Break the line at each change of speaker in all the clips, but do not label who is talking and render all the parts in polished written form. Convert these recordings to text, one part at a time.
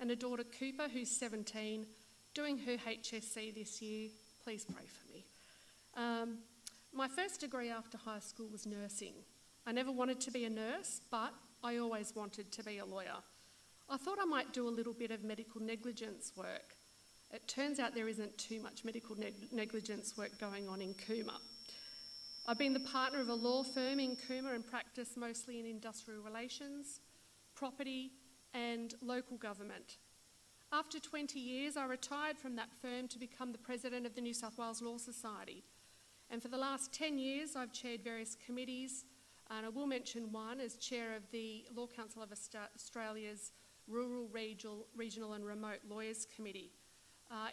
and a daughter Cooper who's 17, doing her HSC this year. Please pray for me. My first degree after high school was nursing. I never wanted to be a nurse, but I always wanted to be a lawyer. I thought I might do a little bit of medical negligence work. It turns out there isn't too much medical negligence work going on in Cooma. I've been the partner of a law firm in Cooma and practice mostly in industrial relations, property and local government. After 20 years, I retired from that firm to become the president of the New South Wales Law Society. And for the last 10 years, I've chaired various committees, and I will mention one as chair of the Law Council of Australia's Rural, Regional and Remote Lawyers Committee.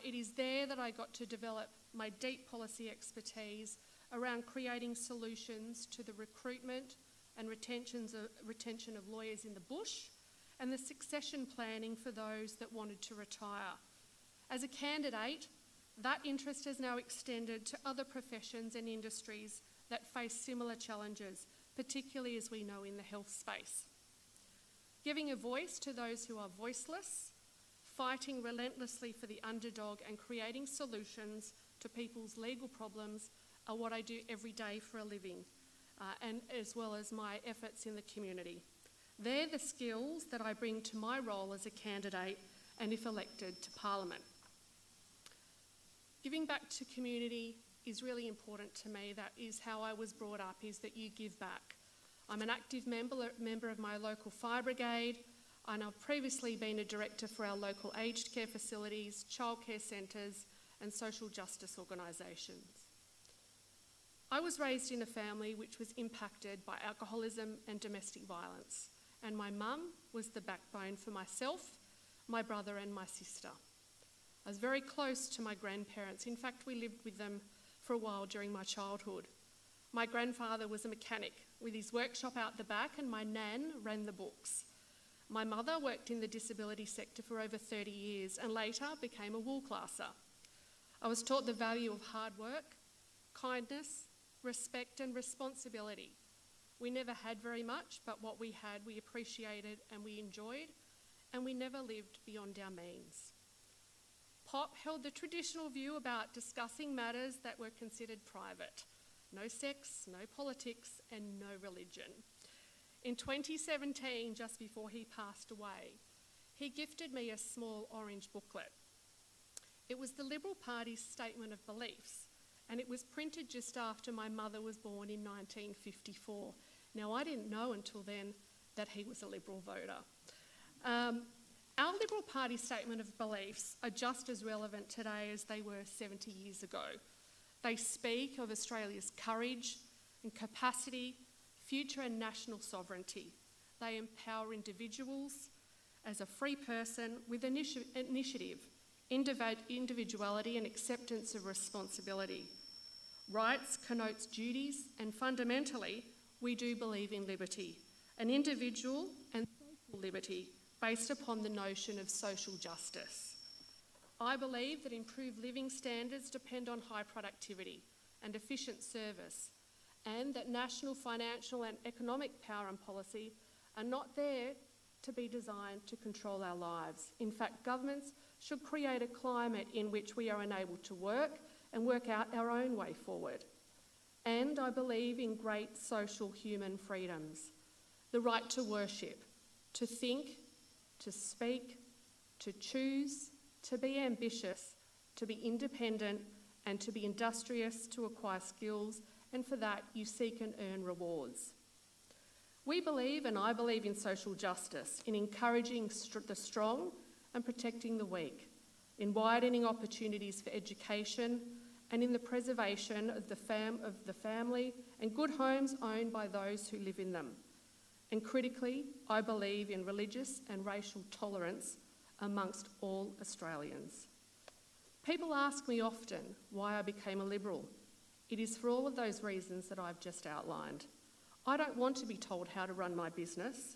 It is there that I got to develop my deep policy expertise around creating solutions to the recruitment and retention of lawyers in the bush and the succession planning for those that wanted to retire. As a candidate, that interest has now extended to other professions and industries that face similar challenges, particularly as we know in the health space. Giving a voice to those who are voiceless, fighting relentlessly for the underdog and creating solutions to people's legal problems are what I do every day for a living, and as well as my efforts in the community. They're the skills that I bring to my role as a candidate and if elected to Parliament. Giving back to community is really important to me. That is how I was brought up, is that you give back. I'm an active member of my local fire brigade, and I've previously been a director for our local aged care facilities, childcare centres and social justice organisations. I was raised in a family which was impacted by alcoholism and domestic violence, and my mum was the backbone for myself, my brother and my sister. I was very close to my grandparents. In fact, we lived with them for a while during my childhood. My grandfather was a mechanic with his workshop out the back, and my nan ran the books. My mother worked in the disability sector for over 30 years and later became a wool classer. I was taught the value of hard work, kindness, respect and responsibility. We never had very much, but what we had we appreciated and we enjoyed, and we never lived beyond our means. Pop held the traditional view about discussing matters that were considered private. No sex, no politics and no religion. In 2017, just before he passed away, he gifted me a small orange booklet. It was the Liberal Party's statement of beliefs, and it was printed just after my mother was born in 1954. Now, I didn't know until then that he was a Liberal voter. Our Liberal Party statement of beliefs are just as relevant today as they were 70 years ago. They speak of Australia's courage and capacity, future and national sovereignty. They empower individuals as a free person with initiative, individuality and acceptance of responsibility. Rights connotes duties, and fundamentally, we do believe in liberty, an individual and social liberty based upon the notion of social justice. I believe that improved living standards depend on high productivity and efficient service, and that national financial and economic power and policy are not there to be designed to control our lives. In fact, governments should create a climate in which we are enabled to work and work out our own way forward. And I believe in great social human freedoms: the right to worship, to think, to speak, to choose, to be ambitious, to be independent, and to be industrious, to acquire skills, and for that you seek and earn rewards. We believe, and I believe, in social justice, in encouraging the strong and protecting the weak, in widening opportunities for education, and in the preservation of the family and good homes owned by those who live in them. And critically, I believe in religious and racial tolerance amongst all Australians. People ask me often why I became a Liberal. It is for all of those reasons that I've just outlined. I don't want to be told how to run my business.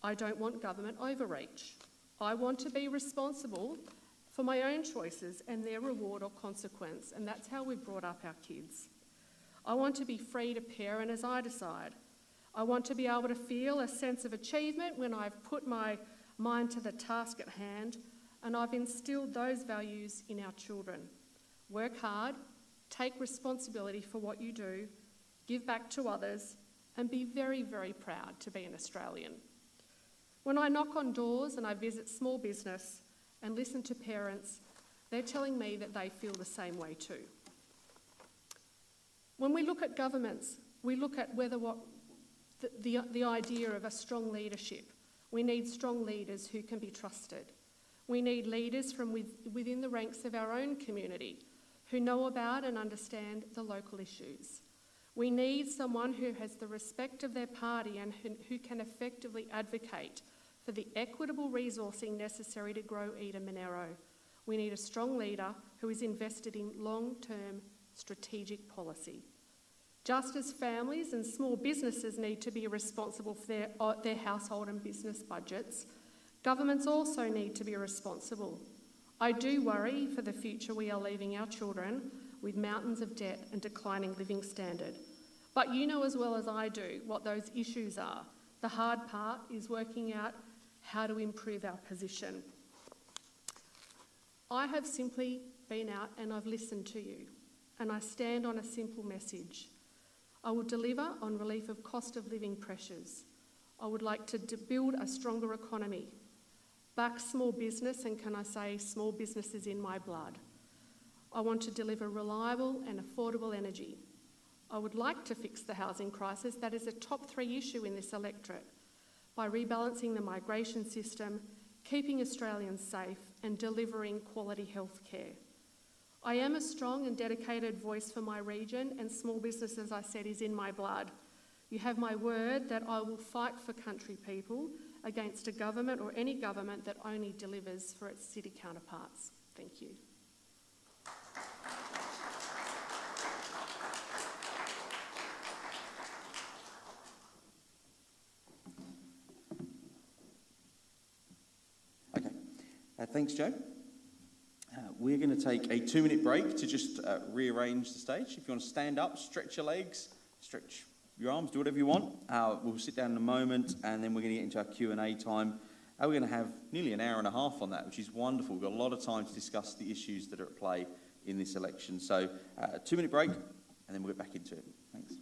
I don't want government overreach. I want to be responsible for my own choices and their reward or consequence, and that's how we've brought up our kids. I want to be free to parent as I decide. I want to be able to feel a sense of achievement when I've put my mind to the task at hand, and I've instilled those values in our children. Work hard, take responsibility for what you do, give back to others, and be very, very proud to be an Australian. When I knock on doors and I visit small business and listen to parents, they're telling me that they feel the same way too. When we look at governments, we look at the idea of a strong leadership. We need strong leaders who can be trusted. We need leaders from within the ranks of our own community who know about and understand the local issues. We need someone who has the respect of their party and who can effectively advocate for the equitable resourcing necessary to grow Eden Monaro. We need a strong leader who is invested in long-term strategic policy. Just as families and small businesses need to be responsible for their household and business budgets, governments also need to be responsible. I do worry for the future we are leaving our children with mountains of debt and declining living standard. But you know as well as I do what those issues are. The hard part is working out how to improve our position. I have simply been out and I've listened to you, and I stand on a simple message. I will deliver on relief of cost of living pressures. I would like to build a stronger economy, back small business, and can I say small business is in my blood. I want to deliver reliable and affordable energy. I would like to fix the housing crisis that is a top 3 issue in this electorate by rebalancing the migration system, keeping Australians safe and delivering quality health care. I am a strong and dedicated voice for my region, and small business, as I said, is in my blood. You have my word that I will fight for country people against a government or any government that only delivers for its city counterparts. Thank you.
Okay, thanks, Jo. We're going to take a 2-minute break to just rearrange the stage. If you want to stand up, stretch your legs, stretch your arms, do whatever you want. We'll sit down in a moment, and then we're going to get into our Q&A time. We're going to have nearly an hour and a half on that, which is wonderful. We've got a lot of time to discuss the issues that are at play in this election. So, 2-minute break, and then we'll get back into it. Thanks.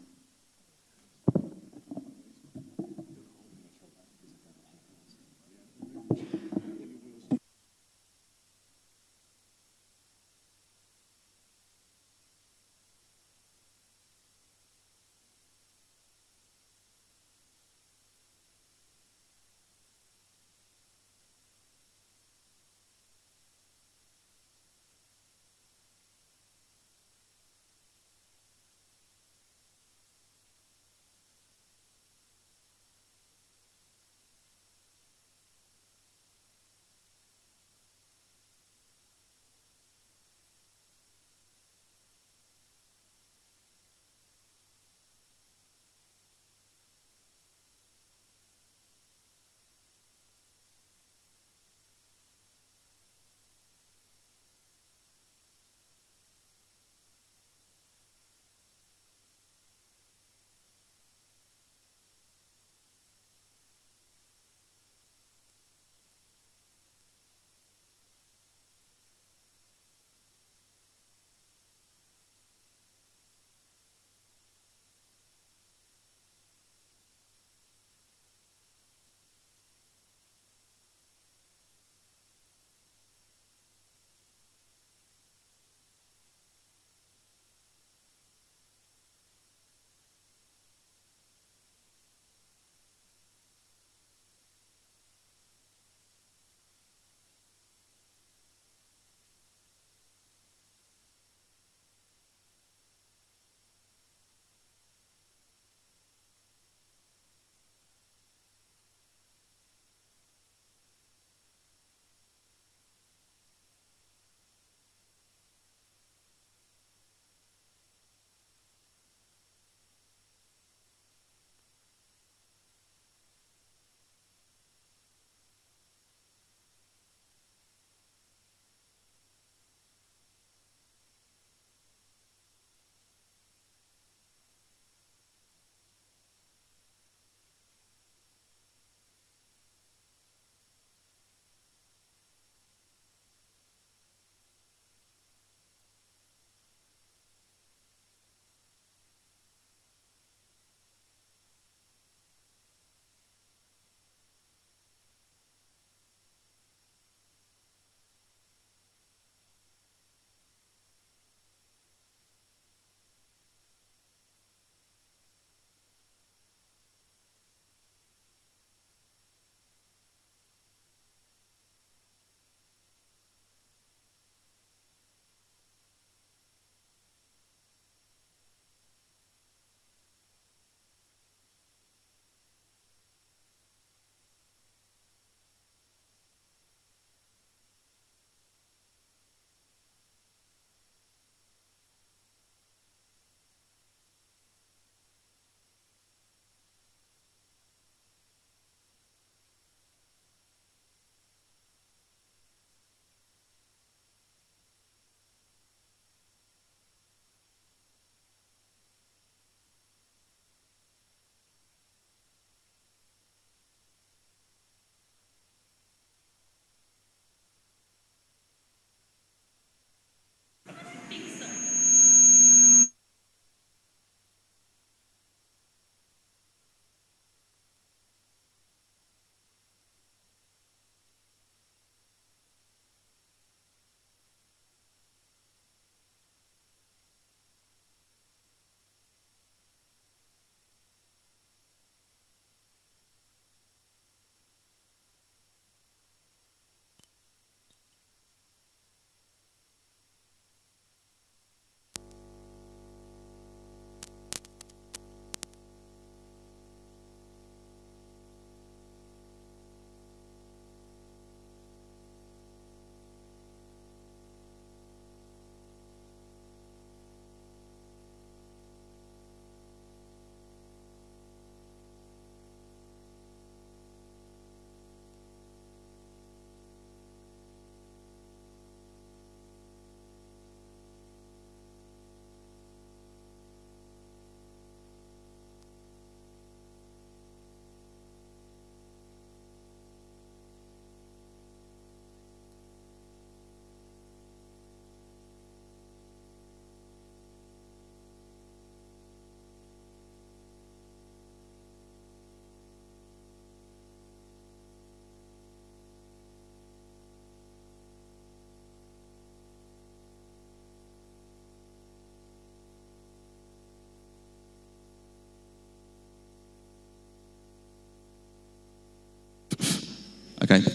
Okay.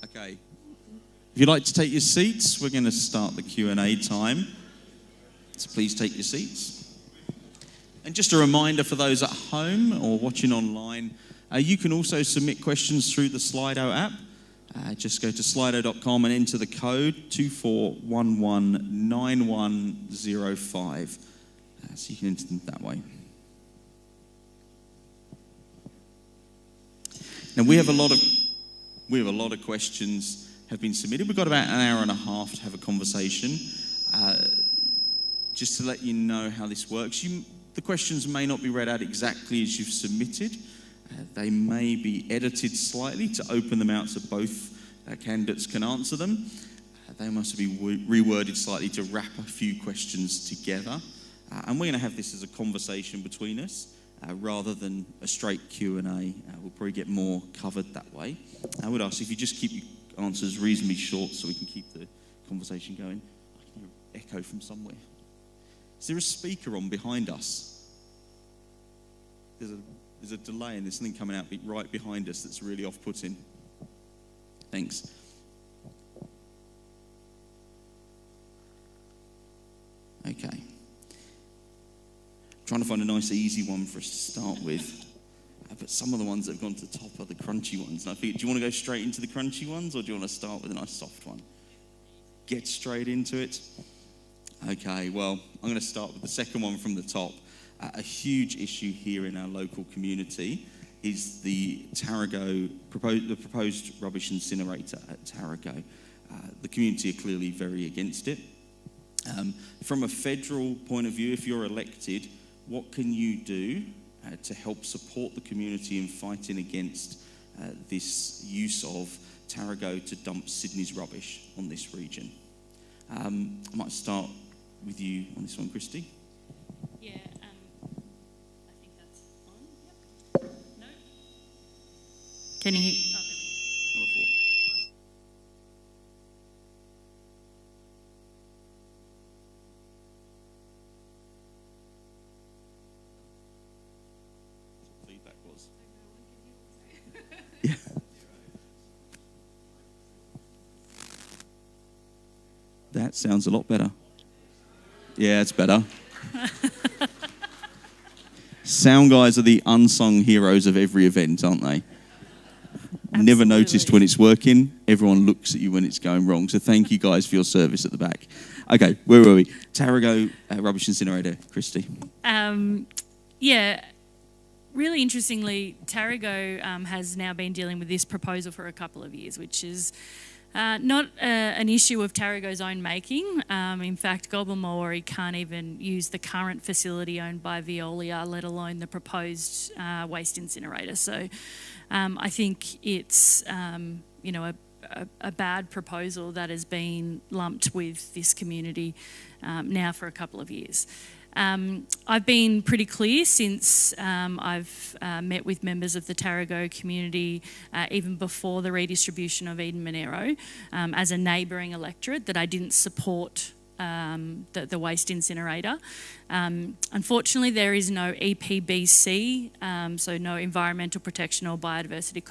Okay. If you'd like to take your seats, we're going to start the Q&A time. So please take your seats. And just a reminder for those at home or watching online, you can also submit questions through the Slido app. Just go to slido.com and enter the code 24119105. So you can enter them that way. Now we have a lot of questions have been submitted. We've got about an hour and a half to have a conversation. Just to let you know how this works, the questions may not be read out exactly as you've submitted. They may be edited slightly to open them out so both candidates can answer them. They must be reworded slightly to wrap a few questions together. And we're going to have this as a conversation between us rather than a straight Q&A. We'll probably get more covered that way. I would ask if you just keep your answers reasonably short so we can keep the conversation going. I can hear echo from somewhere. Is there a speaker on behind us? There's a delay and there's something coming out right behind us that's really off-putting. Thanks. Okay. Trying to find a nice easy one for us to start with. But some of the ones that have gone to the top are the crunchy ones. And I think, do you want to go straight into the crunchy ones or do you want to start with a nice soft one? Get straight into it. Okay, well, I'm going to start with the second one from the top. A huge issue here in our local community is the proposed rubbish incinerator at Tarago. The community are clearly very against it. From a federal point of view, if you're elected, what can you do to help support the community in fighting against this use of Tarago to dump Sydney's rubbish on this region? I might start with you on this one, Christy.
Yeah, I think that's on. Yep. No? Can you hear? Oh,
Number 4. That's what feedback was. Yeah. That sounds a lot better. Yeah, it's better. Sound guys are the unsung heroes of every event, aren't they?
Absolutely.
Never noticed when it's working. Everyone looks at you when it's going wrong. So thank you guys for your service at the back. Okay, where were we? Tarago rubbish incinerator, Christy.
Yeah, really interestingly, Tarago has now been dealing with this proposal for a couple of years, which is not an issue of Tarago's own making. In fact, Goulburn Maori can't even use the current facility owned by Veolia, let alone the proposed waste incinerator. So I think it's a bad proposal that has been lumped with this community now for a couple of years. I've been pretty clear since I've met with members of the Tarago community, even before the redistribution of Eden Monaro, as a neighbouring electorate, that I didn't support the waste incinerator. Unfortunately, there is no EPBC, so no Environmental Protection or Biodiversity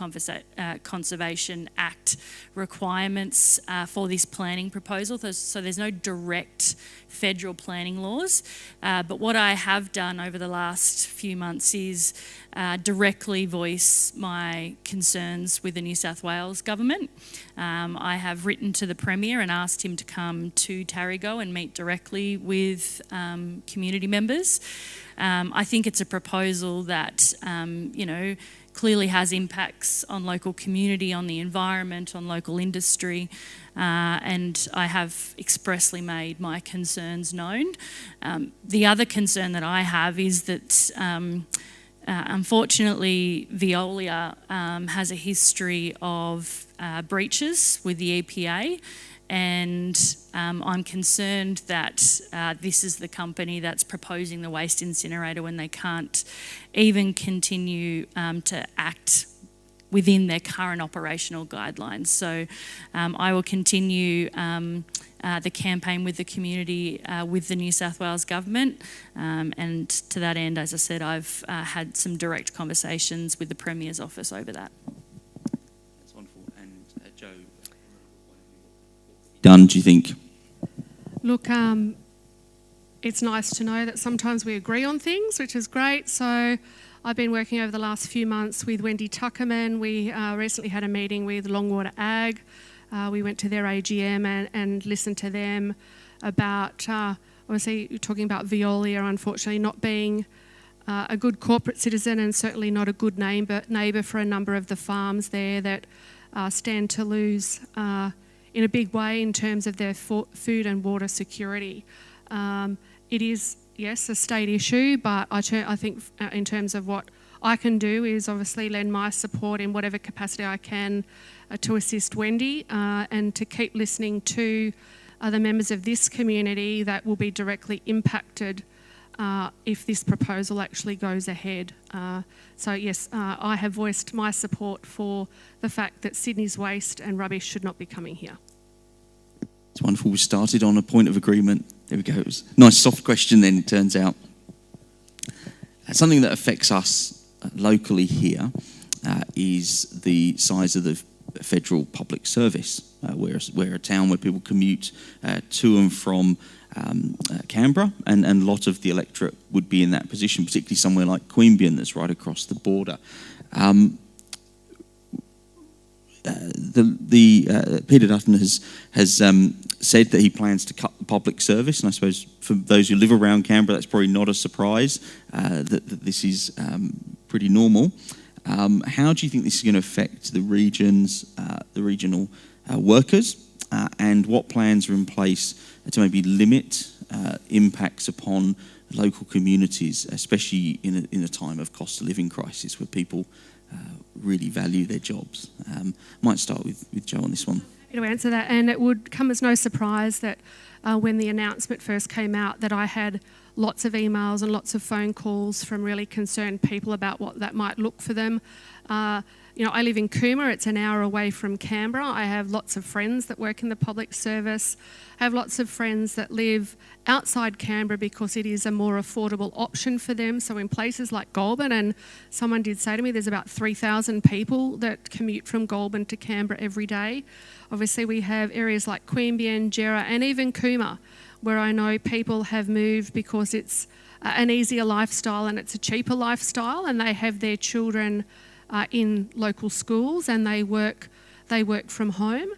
Conservation Act requirements for this planning proposal. So there's no direct federal planning laws. But what I have done over the last few months is directly voice my concerns with the New South Wales government. I have written to the Premier and asked him to come to Tarago and meet directly with community members. I think it's a proposal that, clearly has impacts on local community, on the environment, on local industry, and I have expressly made my concerns known. The other concern that I have is that unfortunately Veolia has a history of breaches with the EPA, and I'm concerned that this is the company that's proposing the waste incinerator when they can't even continue to act within their current operational guidelines. So I will continue the campaign with the community, with the New South Wales government, and to that end, as I said, I've had some direct conversations with the Premier's office over that.
That's wonderful. And Joe, done, do you think?
Look, it's nice to know that sometimes we agree on things, which is great. So I've been working over the last few months with Wendy Tuckerman. We recently had a meeting with Longwater Ag. We went to their AGM and listened to them about, obviously, you're talking about Veolia, unfortunately, not being a good corporate citizen and certainly not a good neighbour for a number of the farms there that stand to lose in a big way in terms of their food and water security. It is, yes, a state issue, but I think in terms of what I can do is obviously lend my support in whatever capacity I can to assist Wendy and to keep listening to the members of this community that will be directly impacted if this proposal actually goes ahead. So yes, I have voiced my support for the fact that Sydney's waste and rubbish should not be coming here.
It's wonderful. We started on a point of agreement. There we go. It was a nice soft question then, it turns out. Something that affects us locally here is the size of the federal public service. We're a town where people commute to and from Canberra, and a lot of the electorate would be in that position, particularly somewhere like Queanbeyan that's right across the border. Peter Dutton has said that he plans to cut the public service, and I suppose for those who live around Canberra, that's probably not a surprise that this is pretty normal. How do you think this is going to affect the regional workers, and what plans are in place to maybe limit impacts upon local communities, especially in a time of cost of living crisis where people really value their jobs? Might start with Joe on this one.
To answer that, and it would come as no surprise that when the announcement first came out that I had lots of emails and lots of phone calls from really concerned people about what that might look for them. I live in Cooma, it's an hour away from Canberra. I have lots of friends that work in the public service. I have lots of friends that live outside Canberra because it is a more affordable option for them. So in places like Goulburn, and someone did say to me there's about 3,000 people that commute from Goulburn to Canberra every day. Obviously we have areas like Queanbeyan, Jarrah and even Cooma, where I know people have moved because it's an easier lifestyle and it's a cheaper lifestyle, and they have their children in local schools and they work from home.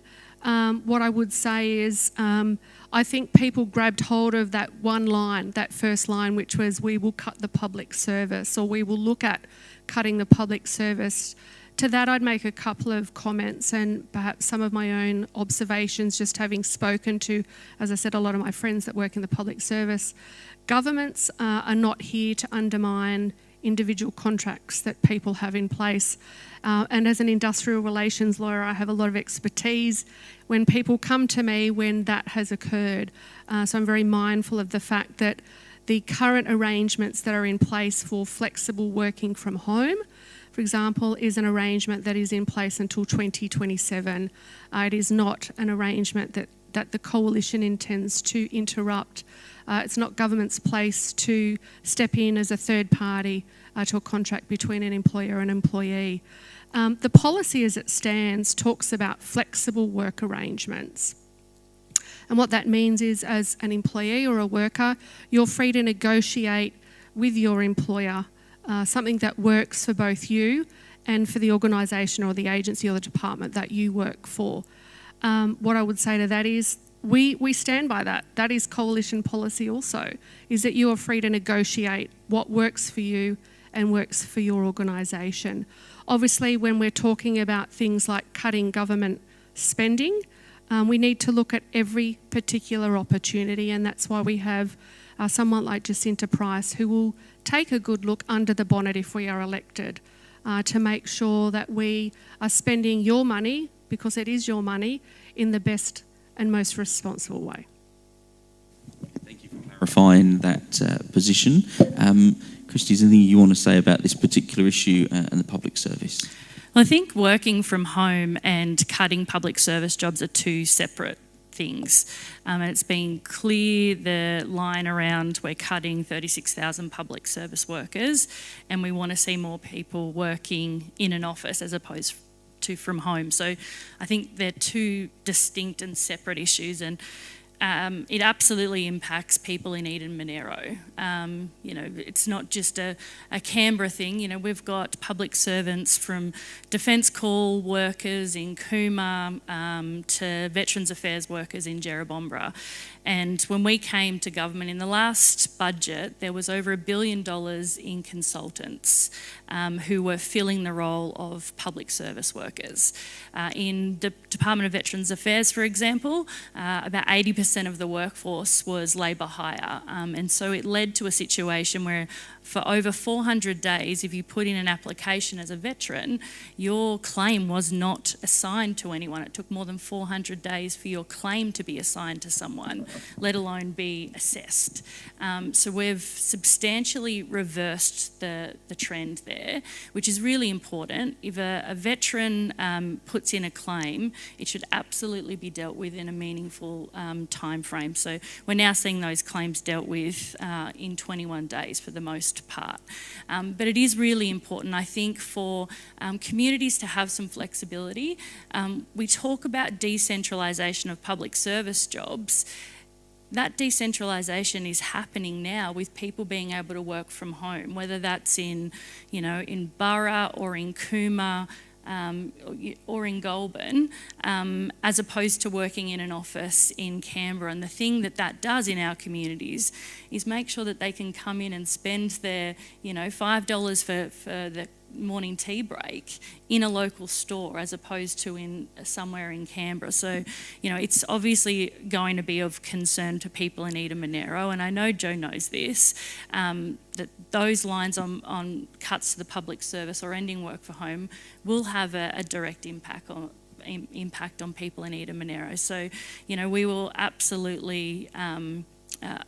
What I would say is I think people grabbed hold of that one line, that first line, which was we will cut the public service, or we will look at cutting the public service. To that I'd make a couple of comments and perhaps some of my own observations, just having spoken to, as I said, a lot of my friends that work in the public service. Governments are not here to undermine individual contracts that people have in place. And as an industrial relations lawyer, I have a lot of expertise when people come to me when that has occurred. So I'm very mindful of the fact that the current arrangements that are in place for flexible working from home, for example, is an arrangement that is in place until 2027. It is not an arrangement that the coalition intends to interrupt. It's not government's place to step in as a third party to a contract between an employer and employee. The policy as it stands talks about flexible work arrangements. And what that means is, as an employee or a worker, you're free to negotiate with your employer something that works for both you and for the organisation or the agency or the department that you work for. What I would say to that is we stand by that. That is coalition policy also, is that you are free to negotiate what works for you and works for your organisation. Obviously, when we're talking about things like cutting government spending, we need to look at every particular opportunity, and that's why we have someone like Jacinta Price who will take a good look under the bonnet if we are elected to make sure that we are spending your money, because it is your money, in the best and most responsible way.
Thank you for clarifying that position. Christy, is there anything you want to say about this particular issue and the public service?
Well, I think working from home and cutting public service jobs are two separate things. And it's been clear, the line around we're cutting 36,000 public service workers and we want to see more people working in an office as opposed to from home. So I think they're two distinct and separate issues, and it absolutely impacts people in Eden Monaro. It's not just a Canberra thing. We've got public servants from Defence Call workers in Cooma to Veterans Affairs workers in Jerrabomberra. And when we came to government in the last budget, there was over $1 billion in consultants who were filling the role of public service workers. In the Department of Veterans Affairs, for example, about 80% of the workforce was labour hire. And so it led to a situation where for over 400 days, if you put in an application as a veteran, your claim was not assigned to anyone. It took more than 400 days for your claim to be assigned to someone, let alone be assessed. So we've substantially reversed the trend there, which is really important. If a veteran puts in a claim, it should absolutely be dealt with in a meaningful time frame. So we're now seeing those claims dealt with in 21 days for the most part. But it is really important, I think, for communities to have some flexibility. We talk about decentralisation of public service jobs. That decentralisation is happening now with people being able to work from home, whether that's in Burra or in Cooma or in Goulburn, as opposed to working in an office in Canberra. And the thing that does in our communities is make sure that they can come in and spend their, $5 for the morning tea break in a local store as opposed to in somewhere in Canberra. So, it's obviously going to be of concern to people in Eden Monaro, and I know Joe knows this, that those lines on cuts to the public service or ending work for home will have a direct impact on people in Eden Monaro. So, we will absolutely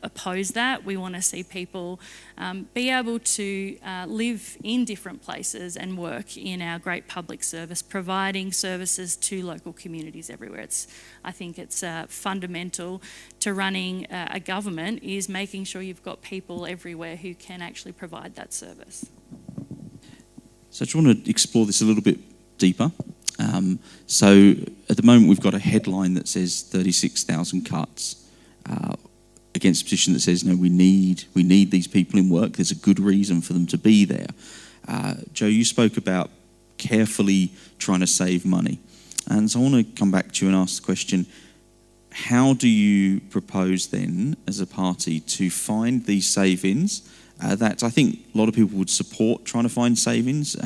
oppose that. We want to see people be able to live in different places and work in our great public service, providing services to local communities everywhere. I think it's fundamental to running a government is making sure you've got people everywhere who can actually provide that service.
So I just want to explore this a little bit deeper. So at the moment we've got a headline that says 36,000 cuts against a petition that says, no, we need these people in work. There's a good reason for them to be there. Joe, you spoke about carefully trying to save money. And so I want to come back to you and ask the question, how do you propose then as a party to find these savings that I think a lot of people would support trying to find savings?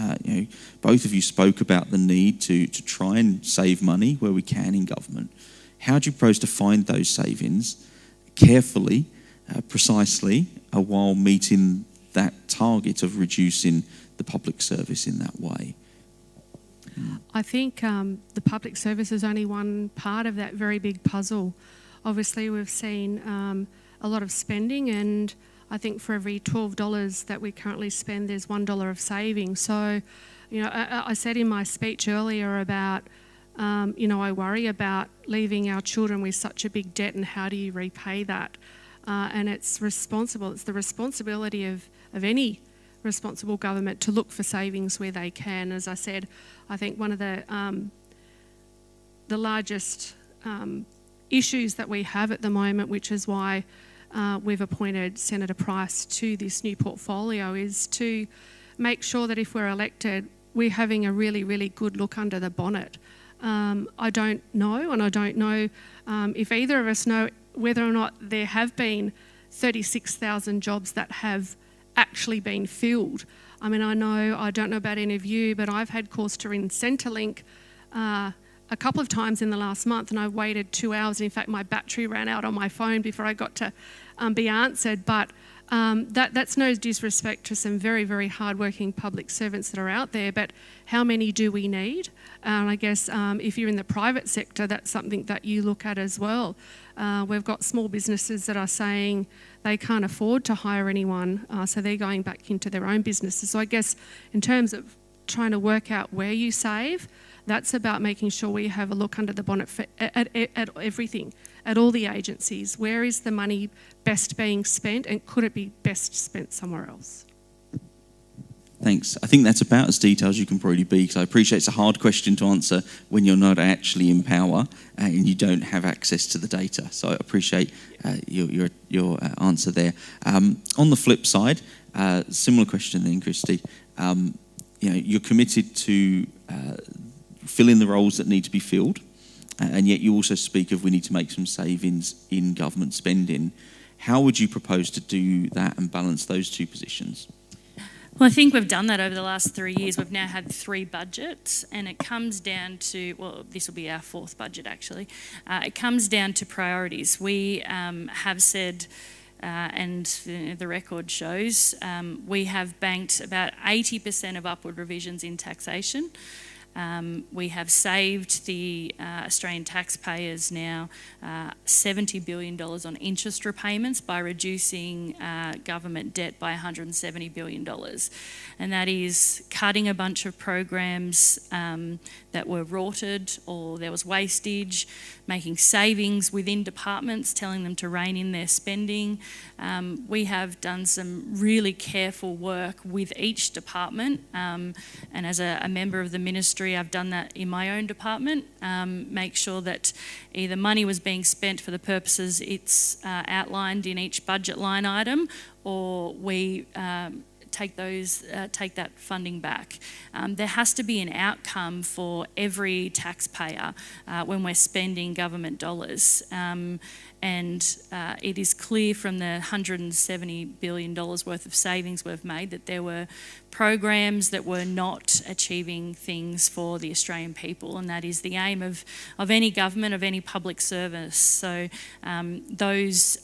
Both of you spoke about the need to try and save money where we can in government. How do you propose to find those savings carefully, precisely, while meeting that target of reducing the public service in that way?
I think the public service is only one part of that very big puzzle. Obviously, we've seen a lot of spending, and I think for every $12 that we currently spend, there's $1 of saving. So, I said in my speech earlier about, I worry about leaving our children with such a big debt, and how do you repay that? And it's responsible. It's the responsibility of any responsible government to look for savings where they can. As I said, I think one of the largest issues that we have at the moment, which is why we've appointed Senator Price to this new portfolio, is to make sure that if we're elected, we're having a really, really good look under the bonnet. I don't know if either of us know whether or not there have been 36,000 jobs that have actually been filled. I mean, I don't know about any of you, but I've had calls to ring Centrelink a couple of times in the last month, and I waited 2 hours. And in fact, my battery ran out on my phone before I got to be answered. But that's no disrespect to some very, very hardworking public servants that are out there, but how many do we need? And I guess if you're in the private sector, that's something that you look at as well. We've got small businesses that are saying they can't afford to hire anyone, so they're going back into their own businesses. So I guess in terms of trying to work out where you save. That's about making sure we have a look under the bonnet at everything, at all the agencies. Where is the money best being spent, and could it be best spent somewhere else?
Thanks. I think that's about as detailed as you can probably be, because I appreciate it's a hard question to answer when you're not actually in power and you don't have access to the data. So I appreciate your answer there. On the flip side, similar question then, Christy. You're committed to fill in the roles that need to be filled, and yet you also speak of we need to make some savings in government spending. How would you propose to do that and balance those two positions?
Well, I think we've done that over the last 3 years. We've now had 3 budgets, and it comes down to, well, this will be our 4th budget actually. It comes down to priorities. We have said, and the record shows, we have banked about 80% of upward revisions in taxation. We have saved the Australian taxpayers now $70 billion on interest repayments by reducing government debt by $170 billion. And that is cutting a bunch of programs that were rorted or there was wastage, making savings within departments, telling them to rein in their spending. We have done some really careful work with each department, and as a member of the ministry, I've done that in my own department, make sure that either money was being spent for the purposes it's outlined in each budget line item, or we take that funding back. There has to be an outcome for every taxpayer when we're spending government dollars. And it is clear from the $170 billion worth of savings we've made that there were programs that were not achieving things for the Australian people, and that is the aim of any government, of any public service. So those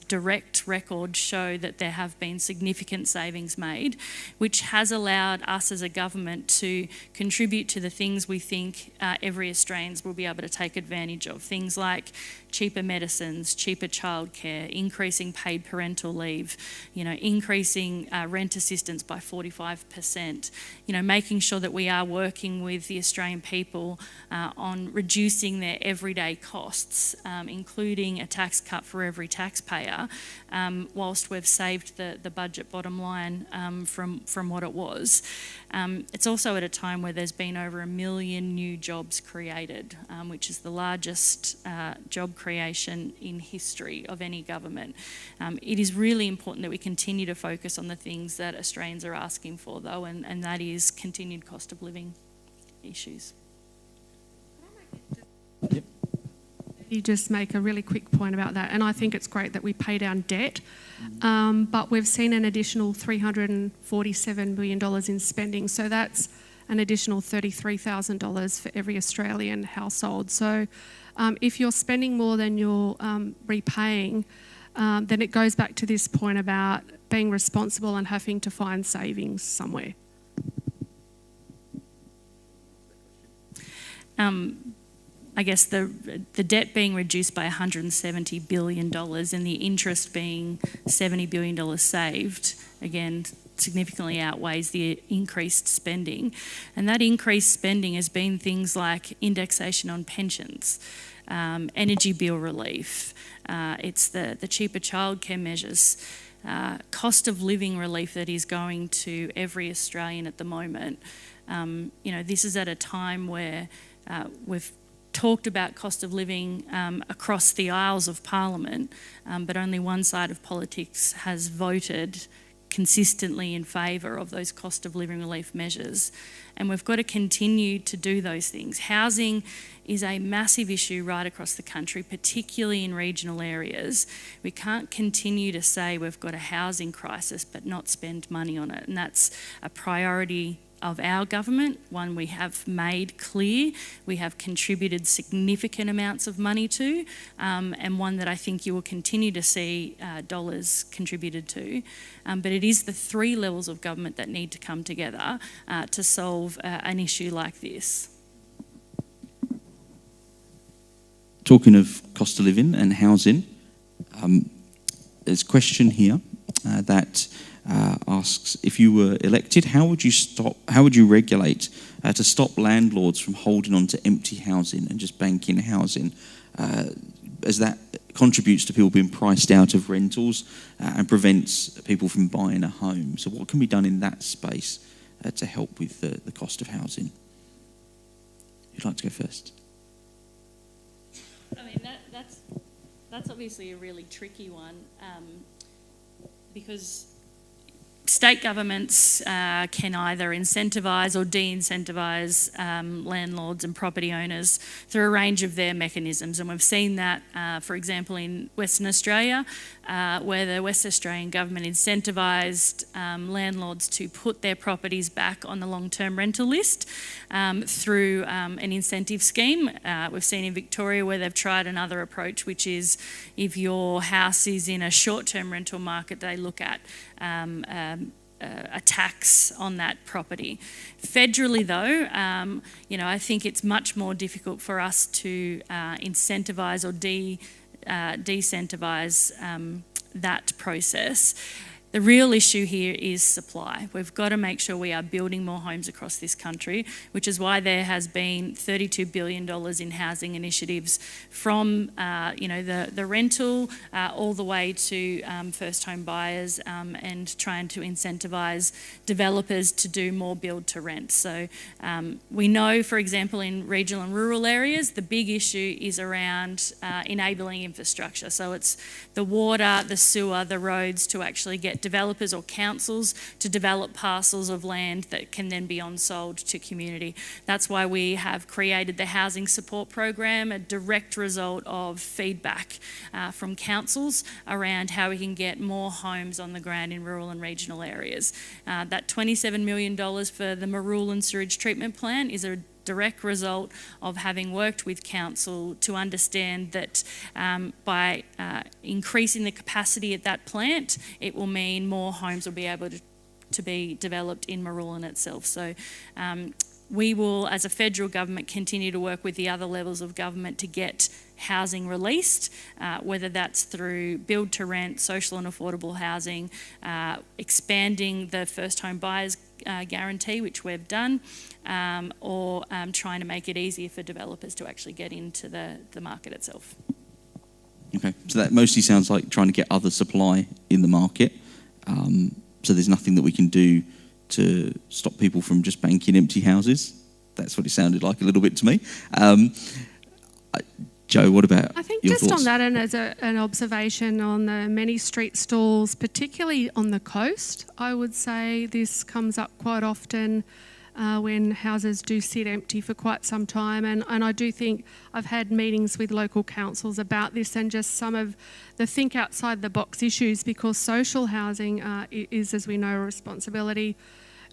direct records show that there have been significant savings made, which has allowed us as a government to contribute to the things we think every Australian will be able to take advantage of. Things like cheaper medicines, cheaper childcare, increasing paid parental leave, increasing rent assistance by 45%, making sure that we are working with the Australian people on reducing their everyday costs, including a tax cut for every taxpayer, whilst we've saved the budget bottom line from what it was. It's also at a time where there's been over 1 million new jobs created, which is the largest job creation in history of any government. It is really important that we continue to focus on the things that Australians are asking for, though, and that is continued cost of living issues.
Yep. You just make a really quick point about that, and I think it's great that we pay down debt, but we've seen an additional $347 million in spending, so that's an additional $33,000 for every Australian household. So if you're spending more than you're repaying, then it goes back to this point about being responsible and having to find savings somewhere.
I guess the debt being reduced by $170 billion and the interest being $70 billion saved, again, significantly outweighs the increased spending. And that increased spending has been things like indexation on pensions, energy bill relief, it's the cheaper childcare measures, cost of living relief that is going to every Australian at the moment. This is at a time where we've talked about cost of living across the aisles of Parliament, but only one side of politics has voted consistently in favour of those cost of living relief measures. And we've got to continue to do those things. Housing is a massive issue right across the country, particularly in regional areas. We can't continue to say we've got a housing crisis but not spend money on it, and that's a priority of our government, one we have made clear, we have contributed significant amounts of money to, and one that I think you will continue to see dollars contributed to. But it is the 3 levels of government that need to come together to solve an issue like this.
Talking of cost of living and housing, there's a question here that asks, if you were elected, how would you regulate to stop landlords from holding on to empty housing and just banking housing, as that contributes to people being priced out of rentals and prevents people from buying a home? So what can be done in that space to help with the cost of housing? Who'd like to go first?
I mean, that's obviously a really tricky one, because state governments can either incentivise or de-incentivise landlords and property owners through a range of their mechanisms. And we've seen that, for example, in Western Australia, where the West Australian government incentivised landlords to put their properties back on the long-term rental list through an incentive scheme. We've seen in Victoria where they've tried another approach, which is if your house is in a short-term rental market, they look at a tax on that property. Federally though, I think it's much more difficult for us to incentivise or de-incentivise that process. The real issue here is supply. We've got to make sure we are building more homes across this country, which is why there has been $32 billion in housing initiatives from the rental all the way to first home buyers and trying to incentivise developers to do more build to rent. So we know, for example, in regional and rural areas, the big issue is around enabling infrastructure. So it's the water, the sewer, the roads to actually get developers or councils to develop parcels of land that can then be on-sold to community. That's why we have created the Housing Support Program, a direct result of feedback from councils around how we can get more homes on the ground in rural and regional areas. That $27 million for the Marulan sewage treatment plant is a direct result of having worked with council to understand that by increasing the capacity at that plant, it will mean more homes will be able to be developed in Marulan itself. So we will, as a federal government, continue to work with the other levels of government to get housing released, whether that's through build to rent, social and affordable housing, expanding the first home buyers guarantee, which we've done, or trying to make it easier for developers to actually get into the market itself.
Okay, so that mostly sounds like trying to get other supply in the market. So there's nothing that we can do to stop people from just banking empty houses. That's what it sounded like a little bit to me. Joe, what about
I think
your
just
thoughts?
on that, and as an observation on the many street stalls, particularly on the coast, I would say this comes up quite often when houses do sit empty for quite some time. And I do think I've had meetings with local councils about this and just some of the think outside the box issues, because social housing is, as we know, a responsibility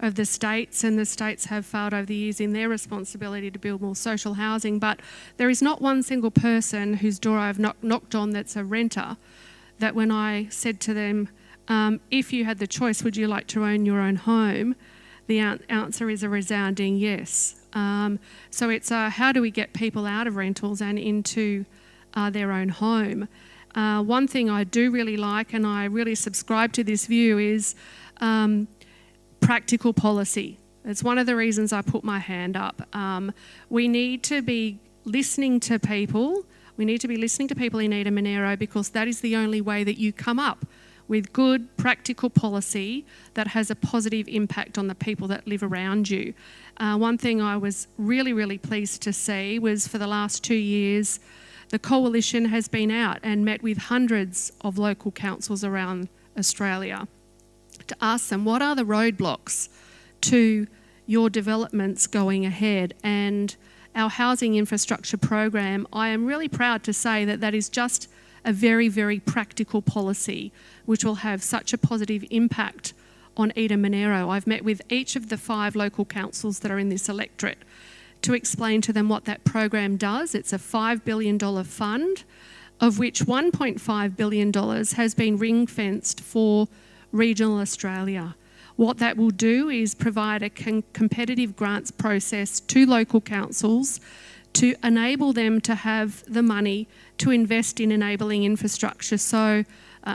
of the states, and the states have failed over the years in their responsibility to build more social housing. But there is not one single person whose door I've knocked on that's a renter that when I said to them, if you had the choice, would you like to own your own home? The answer is a resounding yes. So it's how do we get people out of rentals and into their own home? One thing I do really like, and I really subscribe to this view, is practical policy. It's one of the reasons I put my hand up. We need to be listening to people. We need to be listening to people in Eden Monaro, because that is the only way that you come up with good practical policy that has a positive impact on the people that live around you. One thing I was really, really pleased to see was for the last 2 years, the Coalition has been out and met with hundreds of local councils around Australia to ask them, what are the roadblocks to your developments going ahead? And our housing infrastructure program, I am really proud to say that that is just a very, very practical policy which will have such a positive impact on Eden Monaro. I've met with each of the 5 local councils that are in this electorate to explain to them what that program does. It's a $5 billion fund, of which $1.5 billion has been ring-fenced for regional Australia. What that will do is provide a competitive grants process to local councils to enable them to have the money to invest in enabling infrastructure. So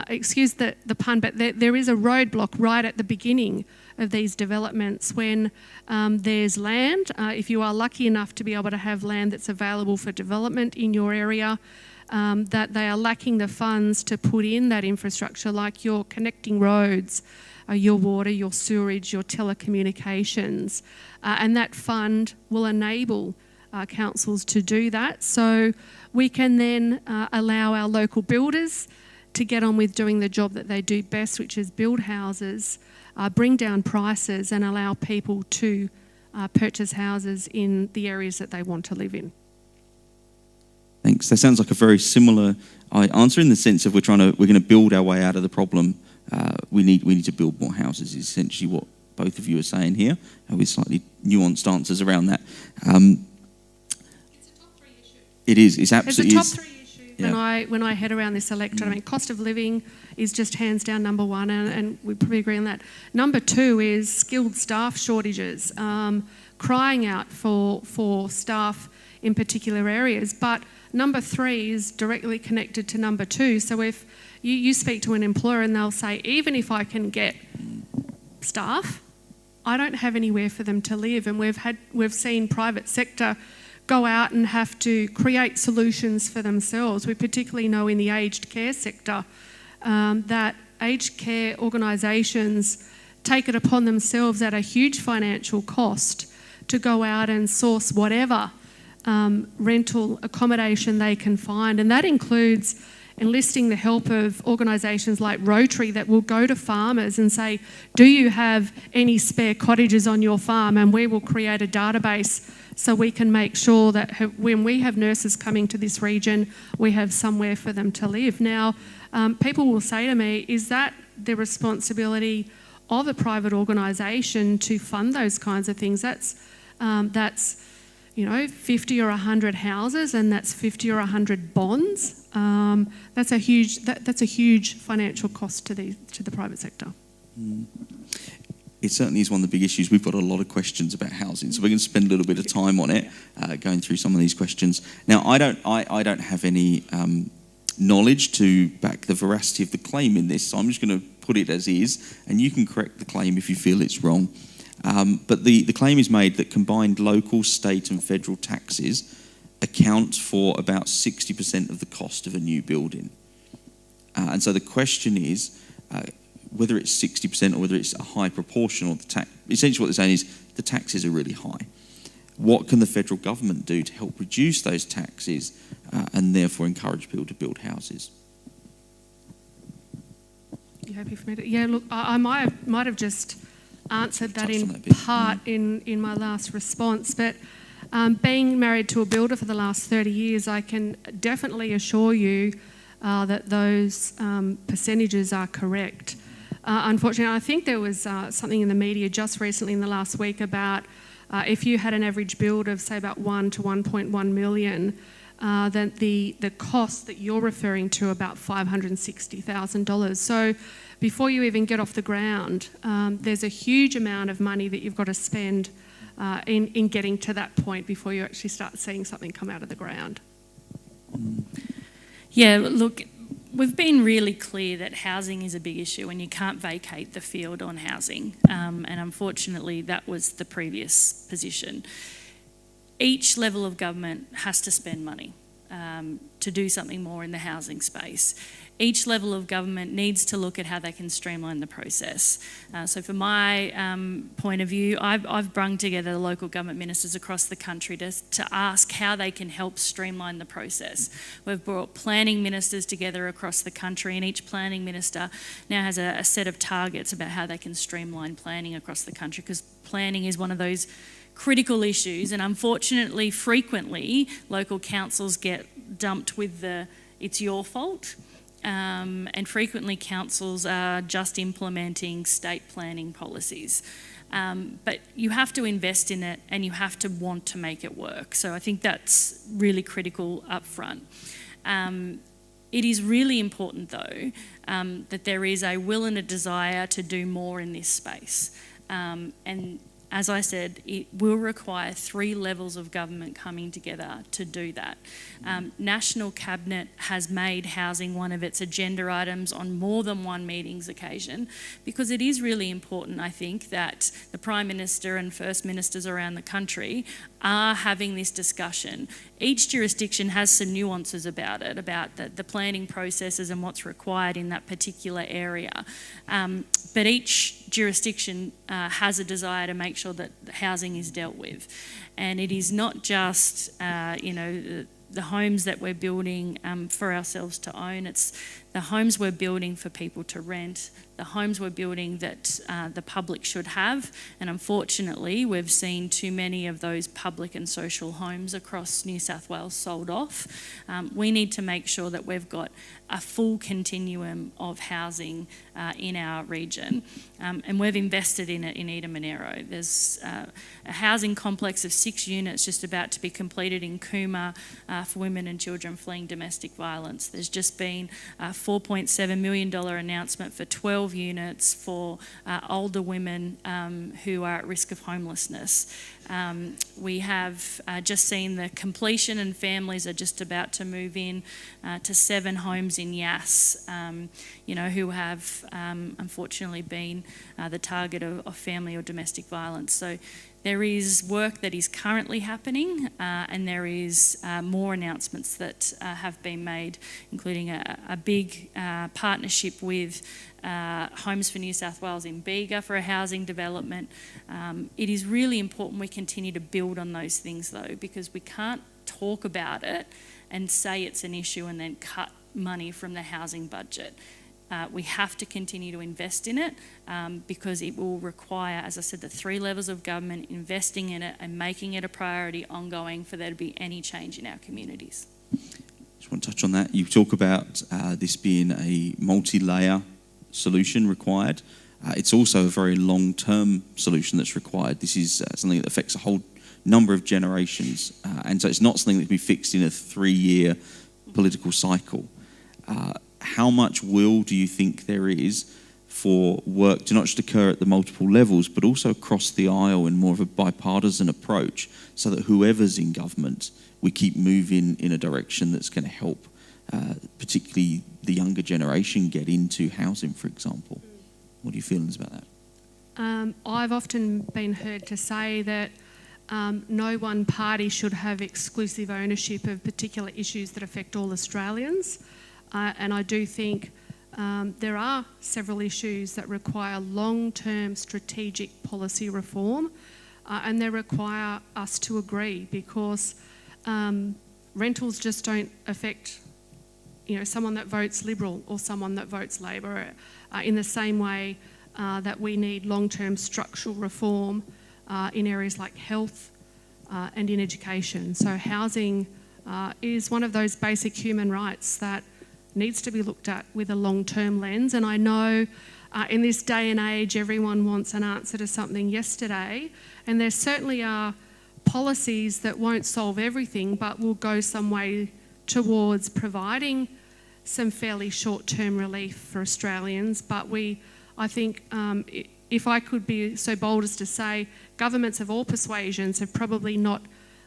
excuse the pun, but there is a roadblock right at the beginning of these developments when there's land. If you are lucky enough to be able to have land that's available for development in your area, that they are lacking the funds to put in that infrastructure, like your connecting roads, your water, your sewerage, your telecommunications. And that fund will enable councils to do that. So we can then allow our local builders to get on with doing the job that they do best, which is build houses, bring down prices and allow people to purchase houses in the areas that they want to live in.
Thanks. That sounds like a very similar answer in the sense of we're going to build our way out of the problem. We need to build more houses. Is essentially what both of you are saying here, with slightly nuanced answers around that.
It's a top 3 issue.
It is. It's absolutely.
It's a top 3 issue. Yeah. When I head around this electorate. I mean, cost of living is just hands down number 1, and we probably agree on that. Number 2 is skilled staff shortages, crying out for staff in particular areas. But number 3 is directly connected to number 2. So if you speak to an employer and they'll say, even if I can get staff, I don't have anywhere for them to live. And we've seen private sector go out and have to create solutions for themselves. We particularly know in the aged care sector that aged care organisations take it upon themselves at a huge financial cost to go out and source whatever rental accommodation they can find. And that includes enlisting the help of organisations like Rotary that will go to farmers and say, do you have any spare cottages on your farm? And we will create a database so we can make sure that when we have nurses coming to this region, we have somewhere for them to live. Now, people will say to me, is that the responsibility of a private organisation to fund those kinds of things? That's 50 or 100 houses, and that's 50 or 100 bonds. That's a huge financial cost to the private sector.
It certainly is one of the big issues. We've got a lot of questions about housing, so we're going to spend a little bit of time on it, going through some of these questions. Now, I don't have any knowledge to back the veracity of the claim in this, so I'm just going to put it as is, and you can correct the claim if you feel it's wrong. But the claim is made that combined local, state and federal taxes account for about 60% of the cost of a new building. And so the question is whether it's 60% or whether it's a high proportion of the tax. Essentially what they're saying is the taxes are really high. What can the federal government do to help reduce those taxes and therefore encourage people to build houses?
You happy for me to? Yeah, look, I might have just answered that in part in my last response, but being married to a builder for the last 30 years, I can definitely assure you that those percentages are correct. Unfortunately, I think there was something in the media just recently in the last week about if you had an average build of, say, about 1 to 1.1 million, then the cost that you're referring to about $560,000. So before you even get off the ground, there's a huge amount of money that you've got to spend in getting to that point before you actually start seeing something come out of the ground.
Yeah, look, we've been really clear that housing is a big issue and you can't vacate the field on housing. And unfortunately, that was the previous position. Each level of government has to spend money to do something more in the housing space. Each level of government needs to look at how they can streamline the process. So from my point of view, I've brung together the local government ministers across the country to ask how they can help streamline the process. We've brought planning ministers together across the country, and each planning minister now has a set of targets about how they can streamline planning across the country, because planning is one of those critical issues, and unfortunately, frequently, local councils get dumped with the "it's your fault." And frequently councils are just implementing state planning policies. But you have to invest in it and you have to want to make it work. So I think that's really critical up front. It is really important though that there is a will and a desire to do more in this space. And as I said, it will require 3 levels of government coming together to do that. National Cabinet has made housing one of its agenda items on more than one meeting's occasion, because it is really important, I think, that the Prime Minister and First Ministers around the country are having this discussion. Each jurisdiction has some nuances about it, about the planning processes and what's required in that particular area. But each jurisdiction has a desire to make sure that housing is dealt with. And it is not just, the homes that we're building for ourselves to own. It's the homes we're building for people to rent, the homes we're building that the public should have. And unfortunately, we've seen too many of those public and social homes across New South Wales sold off. We need to make sure that we've got a full continuum of housing in our region. And we've invested in it in Eden Monaro. There's a housing complex of 6 units just about to be completed in Cooma for women and children fleeing domestic violence. There's just been a $4.7 million announcement for 12 units for older women who are at risk of homelessness. We have just seen the completion, and families are just about to move in to 7 homes in Yass, who have unfortunately been the target of family or domestic violence. So there is work that is currently happening, and there is more announcements that have been made, including a big partnership with Homes for New South Wales in Bega for a housing development. It is really important we continue to build on those things, though, because we can't talk about it and say it's an issue and then cut money from the housing budget. We have to continue to invest in it because it will require, as I said, the 3 levels of government investing in it and making it a priority ongoing for there to be any change in our communities.
Just want to touch on that. You talk about this being a multi-layer solution required. It's also a very long-term solution that's required. This is something that affects a whole number of generations, and so it's not something that can be fixed in a 3-year political cycle. How much will do you think there is for work to not just occur at the multiple levels, but also across the aisle in more of a bipartisan approach, so that whoever's in government, we keep moving in a direction that's going to help particularly the younger generation get into housing, for example? What are your feelings about that?
I've often been heard to say that no one party should have exclusive ownership of particular issues that affect all Australians. And I do think there are several issues that require long-term strategic policy reform, and they require us to agree, because rentals just don't affect someone that votes Liberal or someone that votes Labor in the same way that we need long-term structural reform in areas like health and in education. So housing is one of those basic human rights that needs to be looked at with a long-term lens. And I know in this day and age, everyone wants an answer to something yesterday, and there certainly are policies that won't solve everything, but will go some way towards providing some fairly short-term relief for Australians. But I think, if I could be so bold as to say, governments of all persuasions have probably not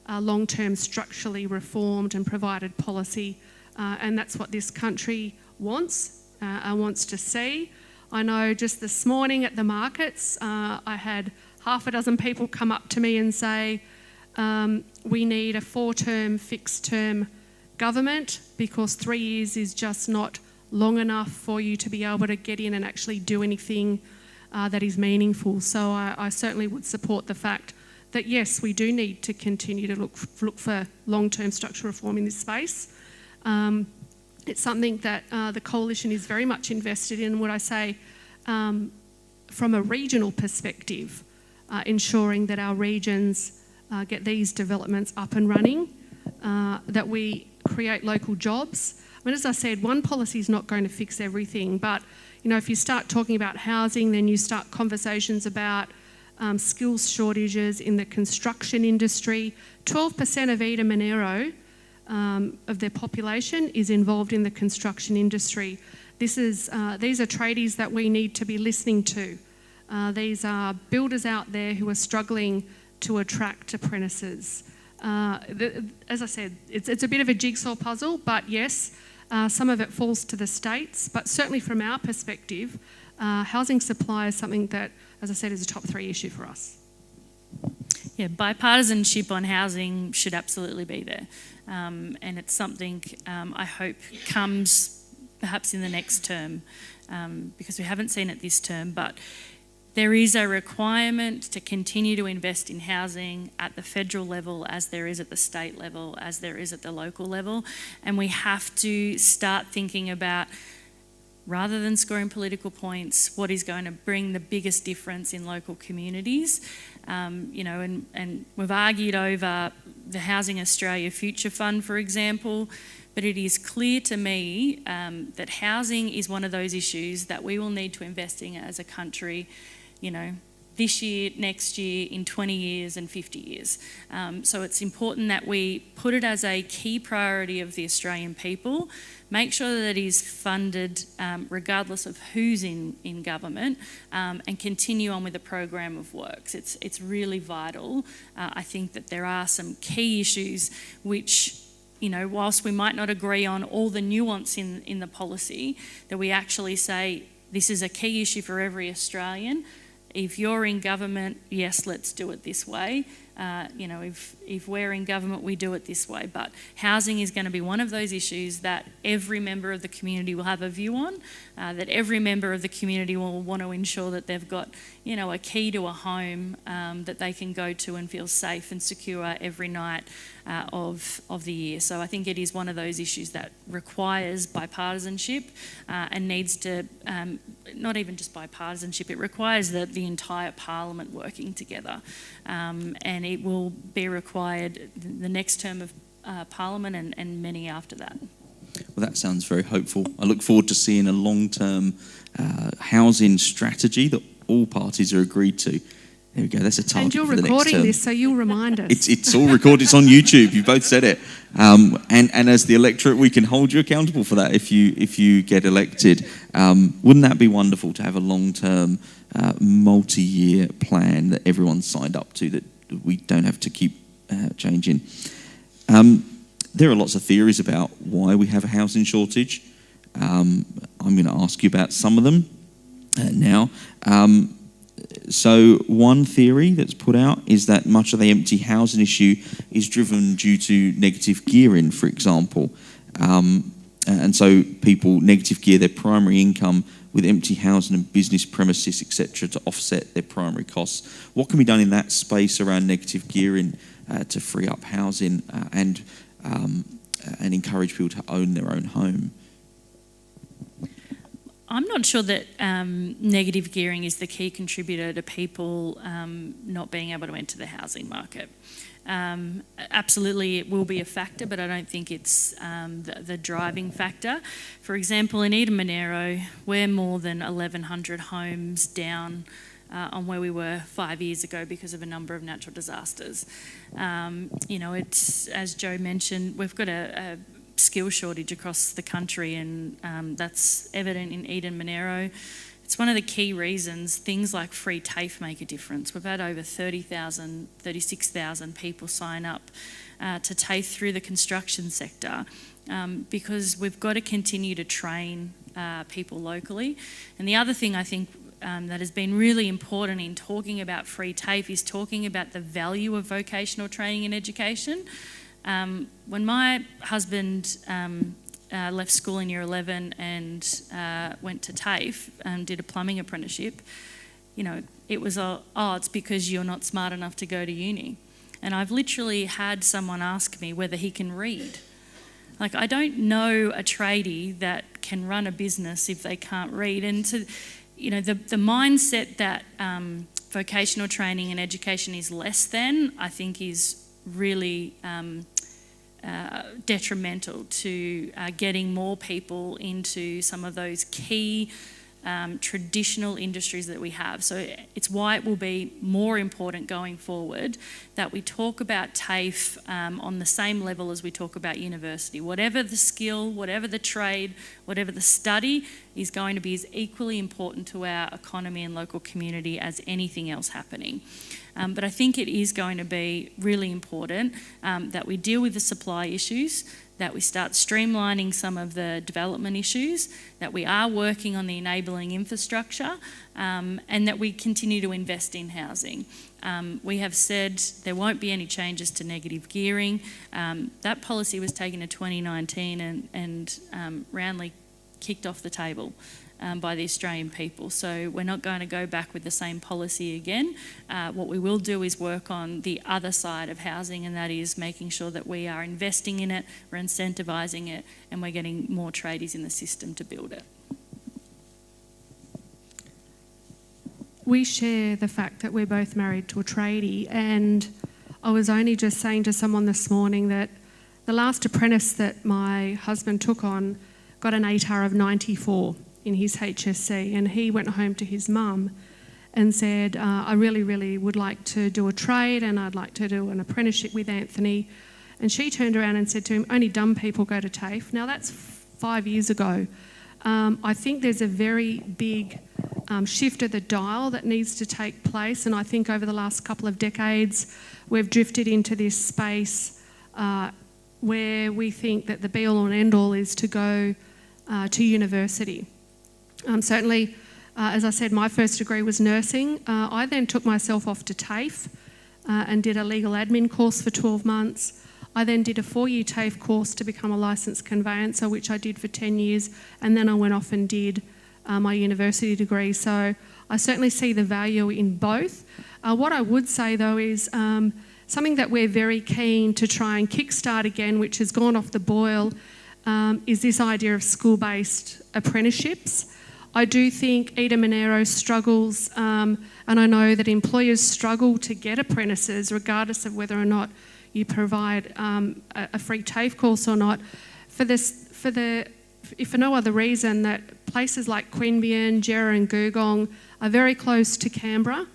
long-term structurally reformed and provided policy, and that's what this country wants to see. I know just this morning at the markets, I had half a dozen people come up to me and say, we need a 4-term fixed-term government, because 3 years is just not long enough for you to be able to get in and actually do anything that is meaningful. So I certainly would support the fact that, yes, we do need to continue to look for long-term structural reform in this space. It's something that the Coalition is very much invested in. Would I say, from a regional perspective, ensuring that our regions get these developments up and running, that we create local jobs. I mean, as I said, one policy is not going to fix everything, but if you start talking about housing, then you start conversations about skills shortages in the construction industry. 12% of Eden Monaro of their population is involved in the construction industry. These are tradies that we need to be listening to. These are builders out there who are struggling to attract apprentices. As I said, it's a bit of a jigsaw puzzle, but yes, some of it falls to the states, but certainly from our perspective, housing supply is something that, as I said, is a top 3 issue for us.
Yeah, bipartisanship on housing should absolutely be there. And it's something I hope comes perhaps in the next term, because we haven't seen it this term, but there is a requirement to continue to invest in housing at the federal level, as there is at the state level, as there is at the local level. And we have to start thinking about, rather than scoring political points, what is going to bring the biggest difference in local communities. And we've argued over the Housing Australia Future Fund, for example, but it is clear to me that housing is one of those issues that we will need to invest in as a country, this year, next year, in 20 years and 50 years. So it's important that we put it as a key priority of the Australian people, make sure that it is funded regardless of who's in government, and continue on with the program of works. It's really vital. I think that there are some key issues which, whilst we might not agree on all the nuance in the policy, that we actually say this is a key issue for every Australian. If you're in government, yes, let's do it this way. If we're in government, we do it this way. But housing is going to be one of those issues that every member of the community will have a view on, that every member of the community will want to ensure that they've got, a key to a home that they can go to and feel safe and secure every night of the year. So I think it is one of those issues that requires bipartisanship and needs to, not even just bipartisanship, it requires the entire parliament working together. And it will be required the next term of parliament and many after that.
Well, that sounds very hopeful. I look forward to seeing a long-term housing strategy that all parties are agreed to. There we go, that's a target.
And you're
for the next
recording
term.
this, so you'll remind us.
It's all recorded, it's on YouTube, you both said it. And as the electorate, we can hold you accountable for that if you get elected. Wouldn't that be wonderful to have a long-term, multi-year plan that everyone's signed up to, that we don't have to keep changing? There are lots of theories about why we have a housing shortage. I'm going to ask you about some of them now. So one theory that's put out is that much of the empty housing issue is driven due to negative gearing, for example. And so people negative gear their primary income with empty housing and business premises, etc., to offset their primary costs. What can be done in that space around negative gearing to free up housing and encourage people to own their own home?
I'm not sure that negative gearing is the key contributor to people not being able to enter the housing market. Absolutely, it will be a factor, but I don't think it's the driving factor. For example, in Eden Monaro, we're more than 1,100 homes down on where we were 5 years ago because of a number of natural disasters. It's, as Joe mentioned, we've got a skill shortage across the country, and that's evident in Eden Monaro. It's one of the key reasons things like free TAFE make a difference. We've had over 36,000 people sign up to TAFE through the construction sector because we've got to continue to train people locally. And the other thing I think that has been really important in talking about free TAFE is talking about the value of vocational training and education. When my husband left school in year 11 and went to TAFE and did a plumbing apprenticeship, it was it's because you're not smart enough to go to uni. And I've literally had someone ask me whether he can read. Like, I don't know a tradie that can run a business if they can't read. And so, the mindset that vocational training and education is less than, I think, is really detrimental to getting more people into some of those key traditional industries that we have. So it's why it will be more important going forward that we talk about TAFE on the same level as we talk about university. Whatever the skill, whatever the trade, whatever the study, is going to be as equally important to our economy and local community as anything else happening. But I think it is going to be really important that we deal with the supply issues, that we start streamlining some of the development issues, that we are working on the enabling infrastructure, and that we continue to invest in housing. We have said there won't be any changes to negative gearing. That policy was taken in 2019 and roundly kicked off the table by the Australian people. So we're not going to go back with the same policy again. What we will do is work on the other side of housing, and that is making sure that we are investing in it, we're incentivising it, and we're getting more tradies in the system to build it.
We share the fact that we're both married to a tradie, and I was only just saying to someone this morning that the last apprentice that my husband took on got an ATAR of 94 in his HSC, and he went home to his mum and said, I really, really would like to do a trade and I'd like to do an apprenticeship with Anthony. And she turned around and said to him, only dumb people go to TAFE. Now that's 5 years ago. I think there's a very big shift of the dial that needs to take place, and I think over the last couple of decades we've drifted into this space where we think that the be-all and end-all is to go to university. Certainly, as I said, my first degree was nursing. I then took myself off to TAFE and did a legal admin course for 12 months. I then did a 4-year TAFE course to become a licensed conveyancer, which I did for 10 years, and then I went off and did my university degree. So I certainly see the value in both. What I would say though is something that we're very keen to try and kickstart again, which has gone off the boil, is this idea of school-based apprenticeships. I do think Eden Monaro struggles, and I know that employers struggle to get apprentices regardless of whether or not you provide a free TAFE course or not, if for no other reason that places like Queanbeyan, Jarrah and Googong are very close to Canberra,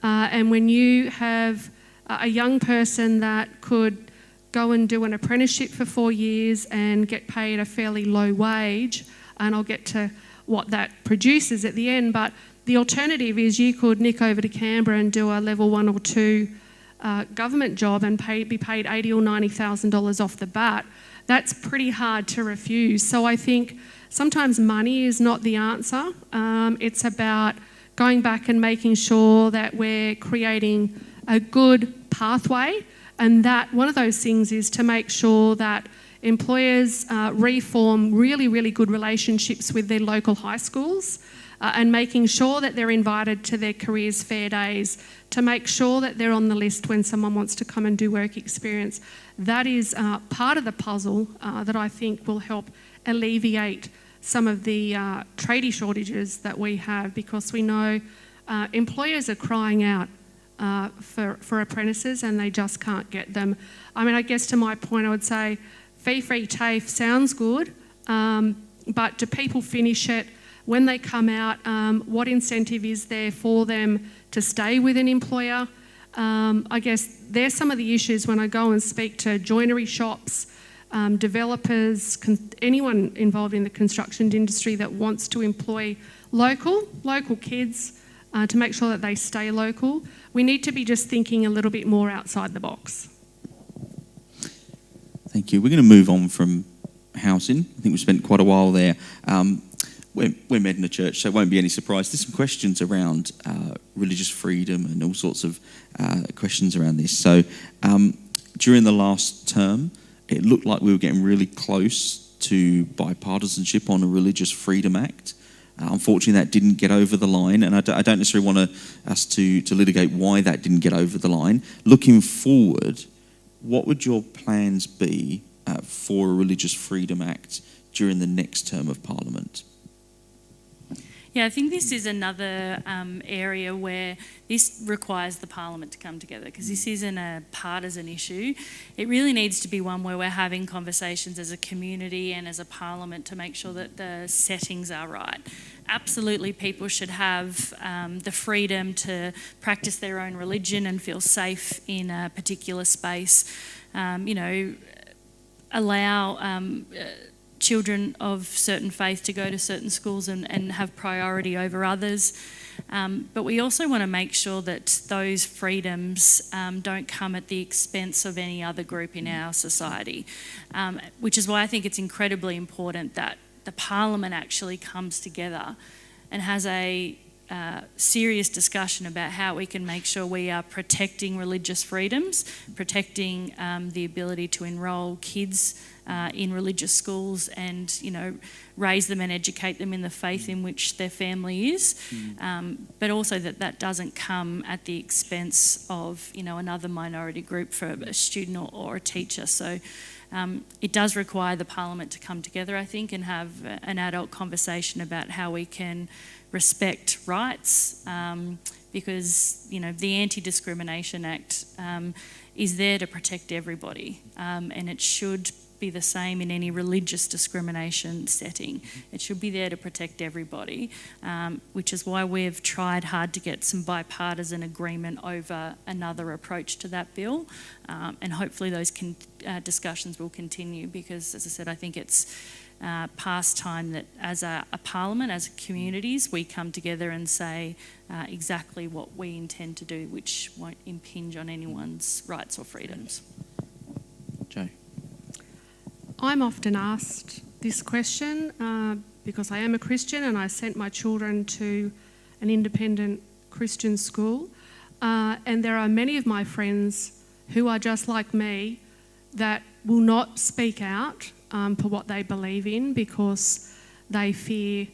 and when you have a young person that could go and do an apprenticeship for 4 years and get paid a fairly low wage, and I'll get to what that produces at the end, but the alternative is you could nick over to Canberra and do a level 1 or 2 government job and be paid $80,000 or $90,000 off the bat. That's pretty hard to refuse. So I think sometimes money is not the answer. It's about going back and making sure that we're creating a good pathway, and that one of those things is to make sure that employers reform really, really good relationships with their local high schools and making sure that they're invited to their careers fair days, to make sure that they're on the list when someone wants to come and do work experience. That is part of the puzzle that I think will help alleviate some of the tradie shortages that we have, because we know employers are crying out for apprentices and they just can't get them. I mean, I guess to my point, I would say fee-free TAFE sounds good, but do people finish it? When they come out, what incentive is there for them to stay with an employer? I guess there's some of the issues when I go and speak to joinery shops, developers, anyone involved in the construction industry that wants to employ local kids to make sure that they stay local. We need to be just thinking a little bit more outside the box.
Thank you. We're going to move on from housing. I think we've spent quite a while there. We're met in a church, so it won't be any surprise. There's some questions around religious freedom and all sorts of questions around this. So during the last term, it looked like we were getting really close to bipartisanship on a Religious Freedom Act. Unfortunately, that didn't get over the line, and I don't necessarily want us to litigate why that didn't get over the line. Looking forward, what would your plans be for a Religious Freedom Act during the next term of Parliament?
Yeah, I think this is another area where this requires the Parliament to come together, because this isn't a partisan issue. It really needs to be one where we're having conversations as a community and as a Parliament to make sure that the settings are right. Absolutely, people should have the freedom to practice their own religion and feel safe in a particular space. Allow children of certain faith to go to certain schools and have priority over others. But we also want to make sure that those freedoms don't come at the expense of any other group in our society, which is why I think it's incredibly important that the Parliament actually comes together and has a serious discussion about how we can make sure we are protecting religious freedoms, protecting the ability to enrol kids in religious schools and, raise them and educate them in the faith in which their family is, but also that doesn't come at the expense of, another minority group for a student or a teacher. So it does require the Parliament to come together, I think, and have an adult conversation about how we can respect rights, because, the Anti-Discrimination Act is there to protect everybody, and it should be the same in any religious discrimination setting. It should be there to protect everybody, which is why we've tried hard to get some bipartisan agreement over another approach to that bill, and hopefully those discussions will continue, because, as I said, I think it's past time that as a parliament, as communities, we come together and say exactly what we intend to do, which won't impinge on anyone's rights or freedoms.
Joe.
I'm often asked this question because I am a Christian and I sent my children to an independent Christian school, and there are many of my friends who are just like me that will not speak out for what they believe in because they fear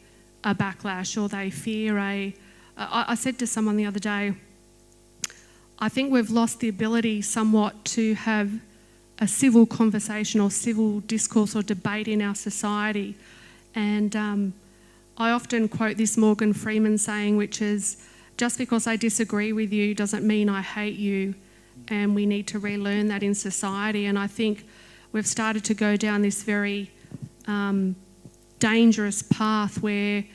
a backlash or they fear I said to someone the other day, I think we've lost the ability somewhat to have a civil conversation or civil discourse or debate in our society. And I often quote this Morgan Freeman saying, which is, just because I disagree with you doesn't mean I hate you, and we need to relearn that in society. And I think we've started to go down this very dangerous path where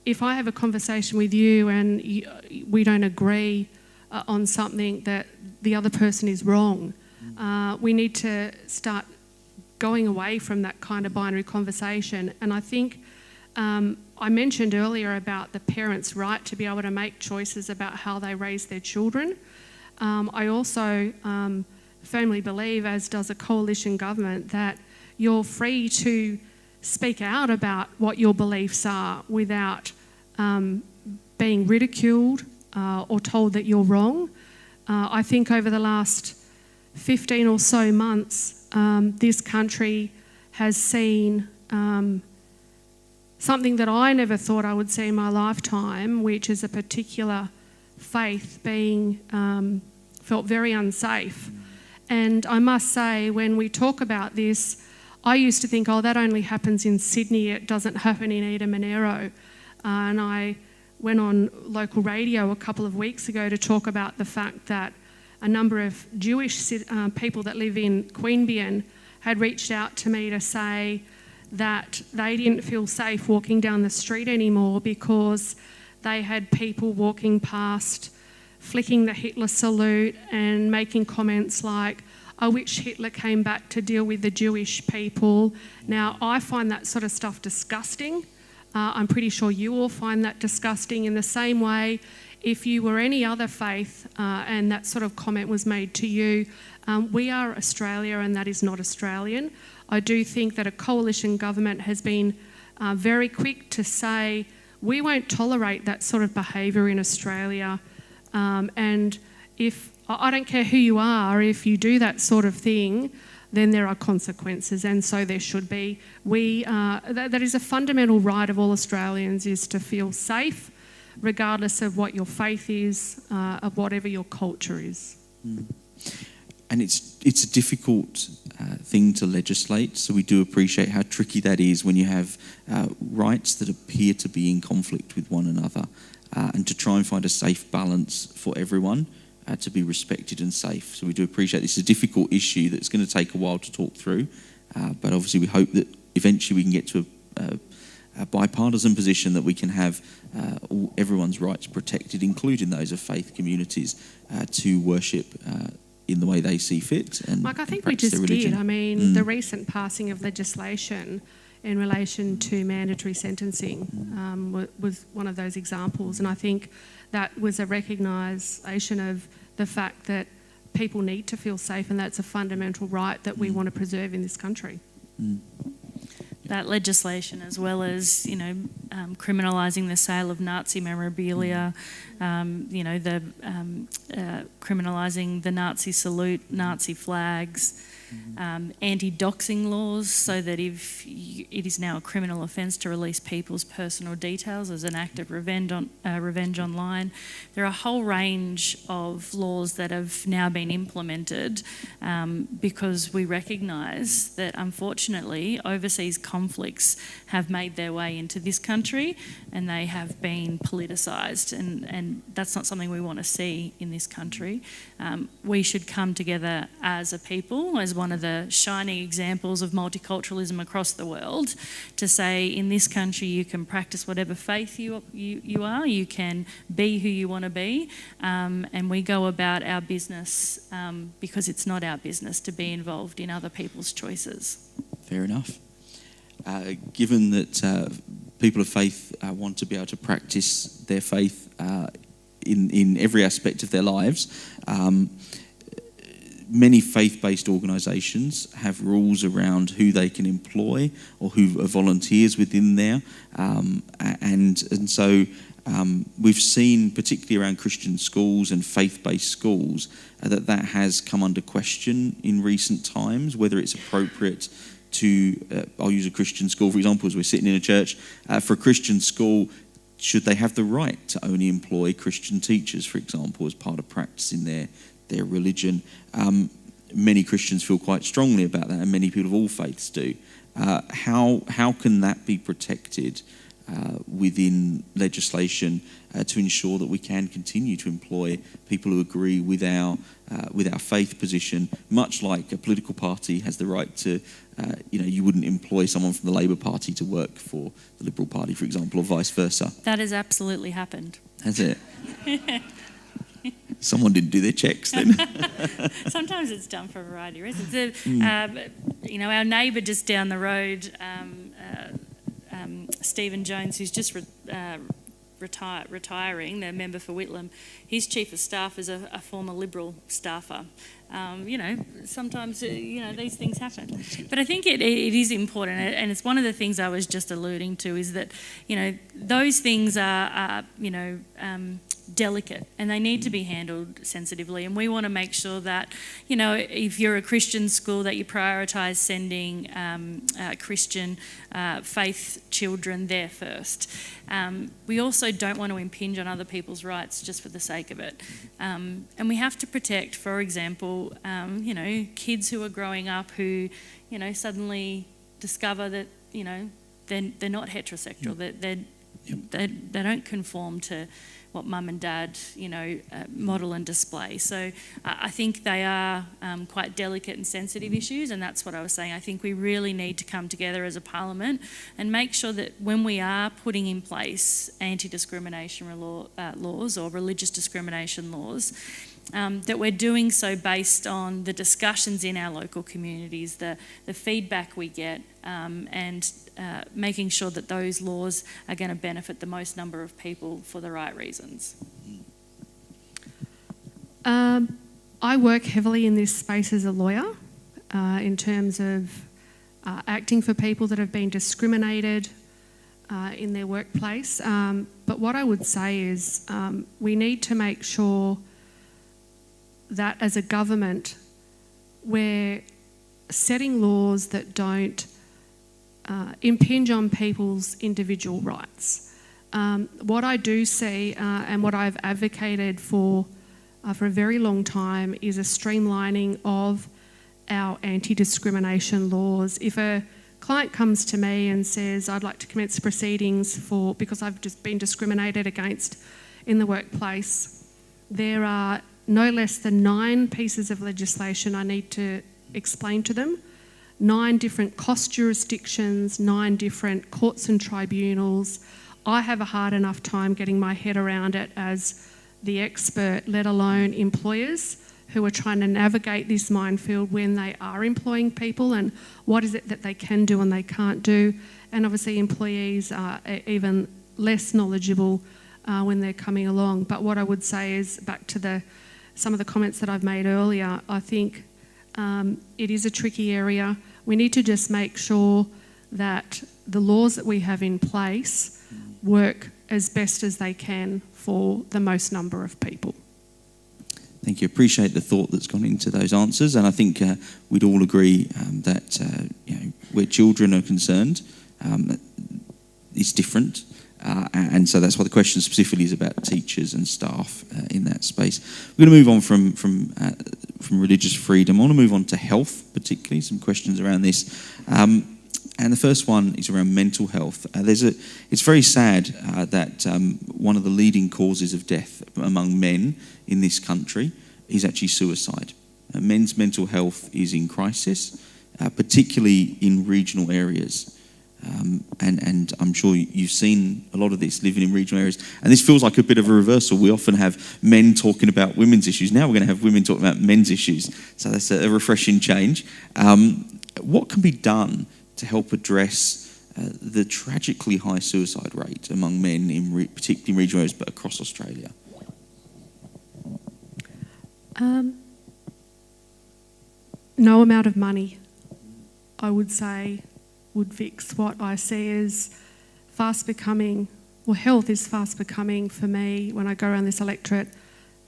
if I have a conversation with you and we don't agree on something, that the other person is wrong. We need to start going away from that kind of binary conversation. And I think I mentioned earlier about the parents' right to be able to make choices about how they raise their children. I also firmly believe, as does a coalition government, that you're free to speak out about what your beliefs are without being ridiculed or told that you're wrong. I think over the last 15 or so months, this country has seen something that I never thought I would see in my lifetime, which is a particular faith being felt very unsafe. And I must say, when we talk about this, I used to think, oh, that only happens in Sydney, it doesn't happen in Eden Monaro. And I went on local radio a couple of weeks ago to talk about the fact that a number of Jewish people that live in Queanbeyan had reached out to me to say that they didn't feel safe walking down the street anymore because they had people walking past, flicking the Hitler salute and making comments like, I wish Hitler came back to deal with the Jewish people. Now, I find that sort of stuff disgusting. I'm pretty sure you all find that disgusting. In the same way, if you were any other faith and that sort of comment was made to you, we are Australia and that is not Australian. I do think that a coalition government has been very quick to say, we won't tolerate that sort of behaviour in Australia. And if, I don't care who you are, if you do that sort of thing, then there are consequences, and so there should be. That is a fundamental right of all Australians, is to feel safe, regardless of what your faith is, of whatever your culture is.
And it's a difficult thing to legislate, so we do appreciate how tricky that is when you have rights that appear to be in conflict with one another, and to try and find a safe balance for everyone to be respected and safe. So we do appreciate this is a difficult issue that's going to take a while to talk through, but obviously we hope that eventually we can get to a bipartisan position that we can have everyone's rights protected, including those of faith communities, to worship in the way they see fit. And
Mike, I think we
practice
just
their religion.
did. I mean, the recent passing of legislation in relation to mandatory sentencing was one of those examples. And I think that was a recognition of the fact that people need to feel safe, and that's a fundamental right that we want to preserve in this country.
That legislation, as well as, you know, criminalising the sale of Nazi memorabilia, you know, the criminalising the Nazi salute, Nazi flags, anti-doxing laws, so that if it is now a criminal offence to release people's personal details as an act of revenge online. There are a whole range of laws that have now been implemented because we recognise that, unfortunately, overseas conflicts have made their way into this country and they have been politicised, and that's not something we want to see in this country. We should come together as a people, as one of the shining examples of multiculturalism across the world, to say in this country you can practice whatever faith you are, you can be who you want to be, and we go about our business because it's not our business to be involved in other people's choices.
Fair enough. Given that people of faith want to be able to practice their faith in every aspect of their lives, many faith-based organisations have rules around who they can employ or who are volunteers within there, and so we've seen, particularly around Christian schools and faith-based schools, that has come under question in recent times, whether it's appropriate to, I'll use a Christian school for example, as we're sitting in a church, for a Christian school, should they have the right to only employ Christian teachers, for example, as part of practicing their religion? Many Christians feel quite strongly about that, and many people of all faiths do. How can that be protected within legislation to ensure that we can continue to employ people who agree with our faith position, much like a political party has the right to, you wouldn't employ someone from the Labour Party to work for the Liberal Party, for example, or vice versa.
That has absolutely happened.
Has it? Someone didn't do their checks then.
Sometimes it's done for a variety of reasons. Our neighbour just down the road, Stephen Jones, who's just retiring, the member for Whitlam, his chief of staff is a former Liberal staffer. Sometimes these things happen. But I think it is important, and it's one of the things I was just alluding to, is that those things are delicate, and they need to be handled sensitively, and we want to make sure that if you're a Christian school, that you prioritise sending Christian faith children there first. We also don't want to impinge on other people's rights just for the sake of it, and we have to protect, for example, kids who are growing up who suddenly discover that they're not heterosexual, that they don't conform to what mum and dad, model and display. So I think they are quite delicate and sensitive issues, and that's what I was saying. I think we really need to come together as a parliament and make sure that when we are putting in place anti-discrimination laws or religious discrimination laws, that we're doing so based on the discussions in our local communities, the feedback we get, and making sure that those laws are going to benefit the most number of people for the right reasons.
I work heavily in this space as a lawyer in terms of acting for people that have been discriminated in their workplace. But what I would say is we need to make sure that as a government we're setting laws that don't impinge on people's individual rights. What I do see and what I've advocated for a very long time is a streamlining of our anti-discrimination laws. If a client comes to me and says, I'd like to commence proceedings because I've just been discriminated against in the workplace, there are no less than 9 pieces of legislation I need to explain to them, 9 different cost jurisdictions, 9 different courts and tribunals. I have a hard enough time getting my head around it as the expert, let alone employers who are trying to navigate this minefield when they are employing people, and what is it that they can do and they can't do. And obviously employees are even less knowledgeable when they're coming along. But what I would say is, back to some of the comments that I've made earlier, I think it is a tricky area. We need to just make sure that the laws that we have in place work as best as they can for the most number of people.
Thank you. Appreciate the thought that's gone into those answers, and I think we'd all agree that where children are concerned, it's different, and so that's why the question specifically is about teachers and staff in that space. We're going to move on from religious freedom. I want to move on to health, particularly some questions around this. And the first one is around mental health. It's very sad that one of the leading causes of death among men in this country is actually suicide. Men's mental health is in crisis, particularly in regional areas. And I'm sure you've seen a lot of this living in regional areas. And this feels like a bit of a reversal. We often have men talking about women's issues. Now we're going to have women talking about men's issues. So that's a refreshing change. What can be done to help address the tragically high suicide rate among men, particularly in regional areas, but across Australia?
No amount of money, I would say, would fix what I see as health is fast becoming, for me, when I go around this electorate,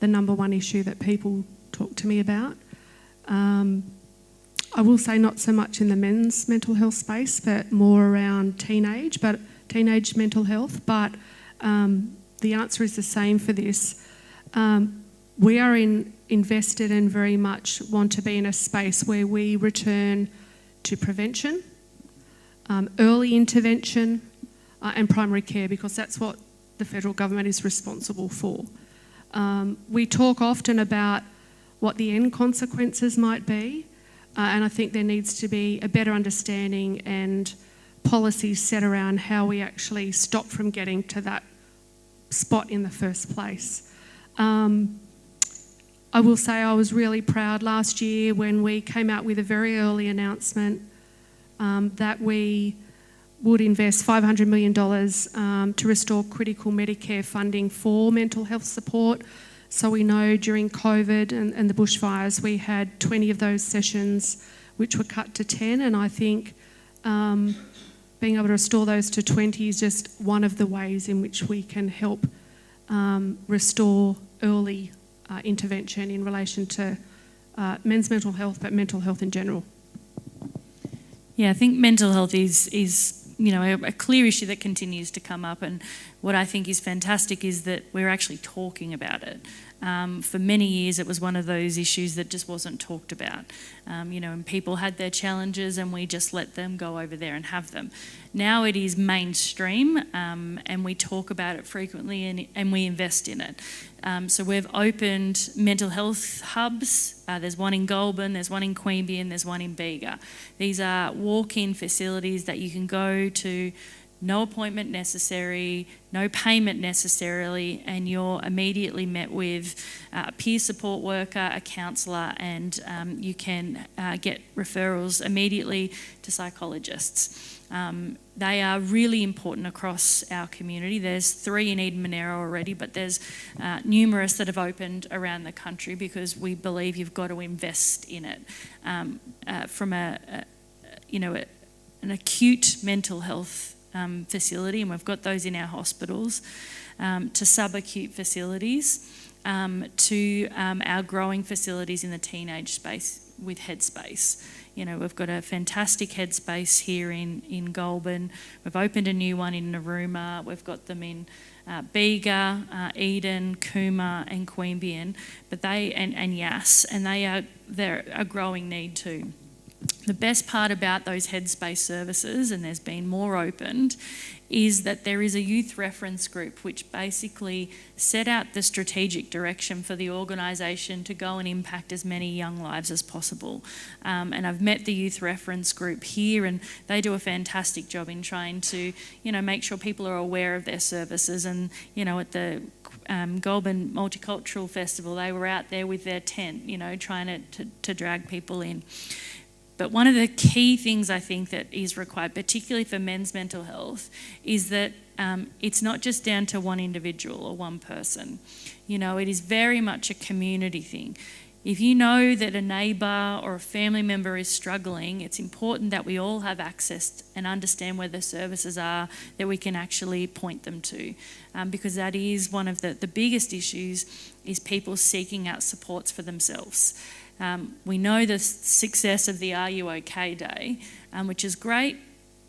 the number one issue that people talk to me about. I will say not so much in the men's mental health space, but more around teenage mental health. But the answer is the same for this. We are invested and very much want to be in a space where we return to prevention, early intervention, and primary care, because that's what the federal government is responsible for. We talk often about what the end consequences might be, and I think there needs to be a better understanding and policies set around how we actually stop from getting to that spot in the first place. I will say I was really proud last year when we came out with a very early announcement that we would invest $500 million to restore critical Medicare funding for mental health support. So we know during COVID and the bushfires, we had 20 of those sessions, which were cut to 10. And I think being able to restore those to 20 is just one of the ways in which we can help restore early intervention in relation to men's mental health, but mental health in general.
Yeah, I think mental health is a clear issue that continues to come up, and what I think is fantastic is that we're actually talking about it. For many years, it was one of those issues that just wasn't talked about. And people had their challenges and we just let them go over there and have them. Now it is mainstream, and we talk about it frequently and we invest in it. So we've opened mental health hubs. There's one in Goulburn, there's one in Queanbeyan, there's one in Bega. These are walk-in facilities that you can go to, no appointment necessary, no payment necessarily, and you're immediately met with a peer support worker, a counsellor, and you can get referrals immediately to psychologists. They are really important across our community. There's 3 in Eden Monaro already, but there's numerous that have opened around the country because we believe you've got to invest in it. From an acute mental health facility, and we've got those in our hospitals, to subacute facilities, to our growing facilities in the teenage space with Headspace. We've got a fantastic Headspace here in Goulburn. We've opened a new one in Narooma. We've got them in Bega, Eden, Cooma and Queanbeyan, but and Yass, and they're a growing need too. The best part about those Headspace services, and there's been more opened, is that there is a youth reference group which basically set out the strategic direction for the organisation to go and impact as many young lives as possible. And I've met the youth reference group here, and they do a fantastic job in trying to, make sure people are aware of their services. And, at the Goulburn Multicultural Festival, they were out there with their tent, trying to drag people in. But one of the key things I think that is required, particularly for men's mental health, is that it's not just down to one individual or one person. It is very much a community thing. If you know that a neighbour or a family member is struggling, it's important that we all have access and understand where the services are that we can actually point them to. Because that is one of the biggest issues, is people seeking out supports for themselves. We know the success of the Are You OK Day, which is great,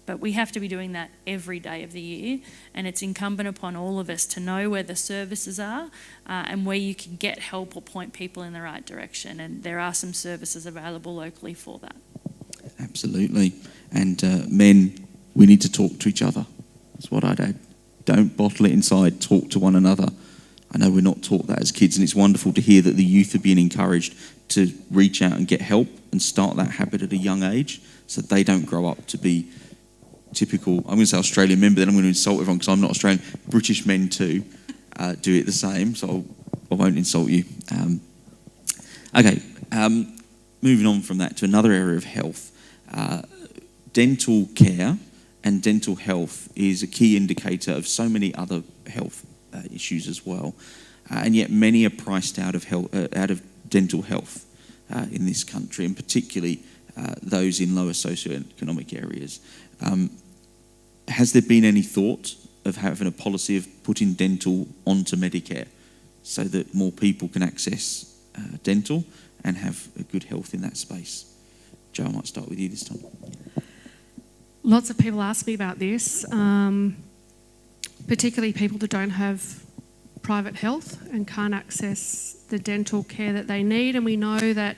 but we have to be doing that every day of the year, and it's incumbent upon all of us to know where the services are and where you can get help or point people in the right direction, and there are some services available locally for that.
Absolutely. And men, we need to talk to each other. That's what I'd add. Don't bottle it inside, talk to one another. I know we're not taught that as kids, and it's wonderful to hear that the youth are being encouraged to reach out and get help and start that habit at a young age, so that they don't grow up to be typical, I'm going to say Australian men, but then I'm going to insult everyone because I'm not Australian. British men too do it the same, so I won't insult you. Moving on from that to another area of health. Dental care and dental health is a key indicator of so many other health issues as well, and yet many are priced out of dental health in this country, and particularly those in lower socioeconomic areas. Has there been any thought of having a policy of putting dental onto Medicare so that more people can access dental and have a good health in that space? Joe, I might start with you this time.
Lots of people ask me about this, particularly people that don't have private health and can't access the dental care that they need. And we know that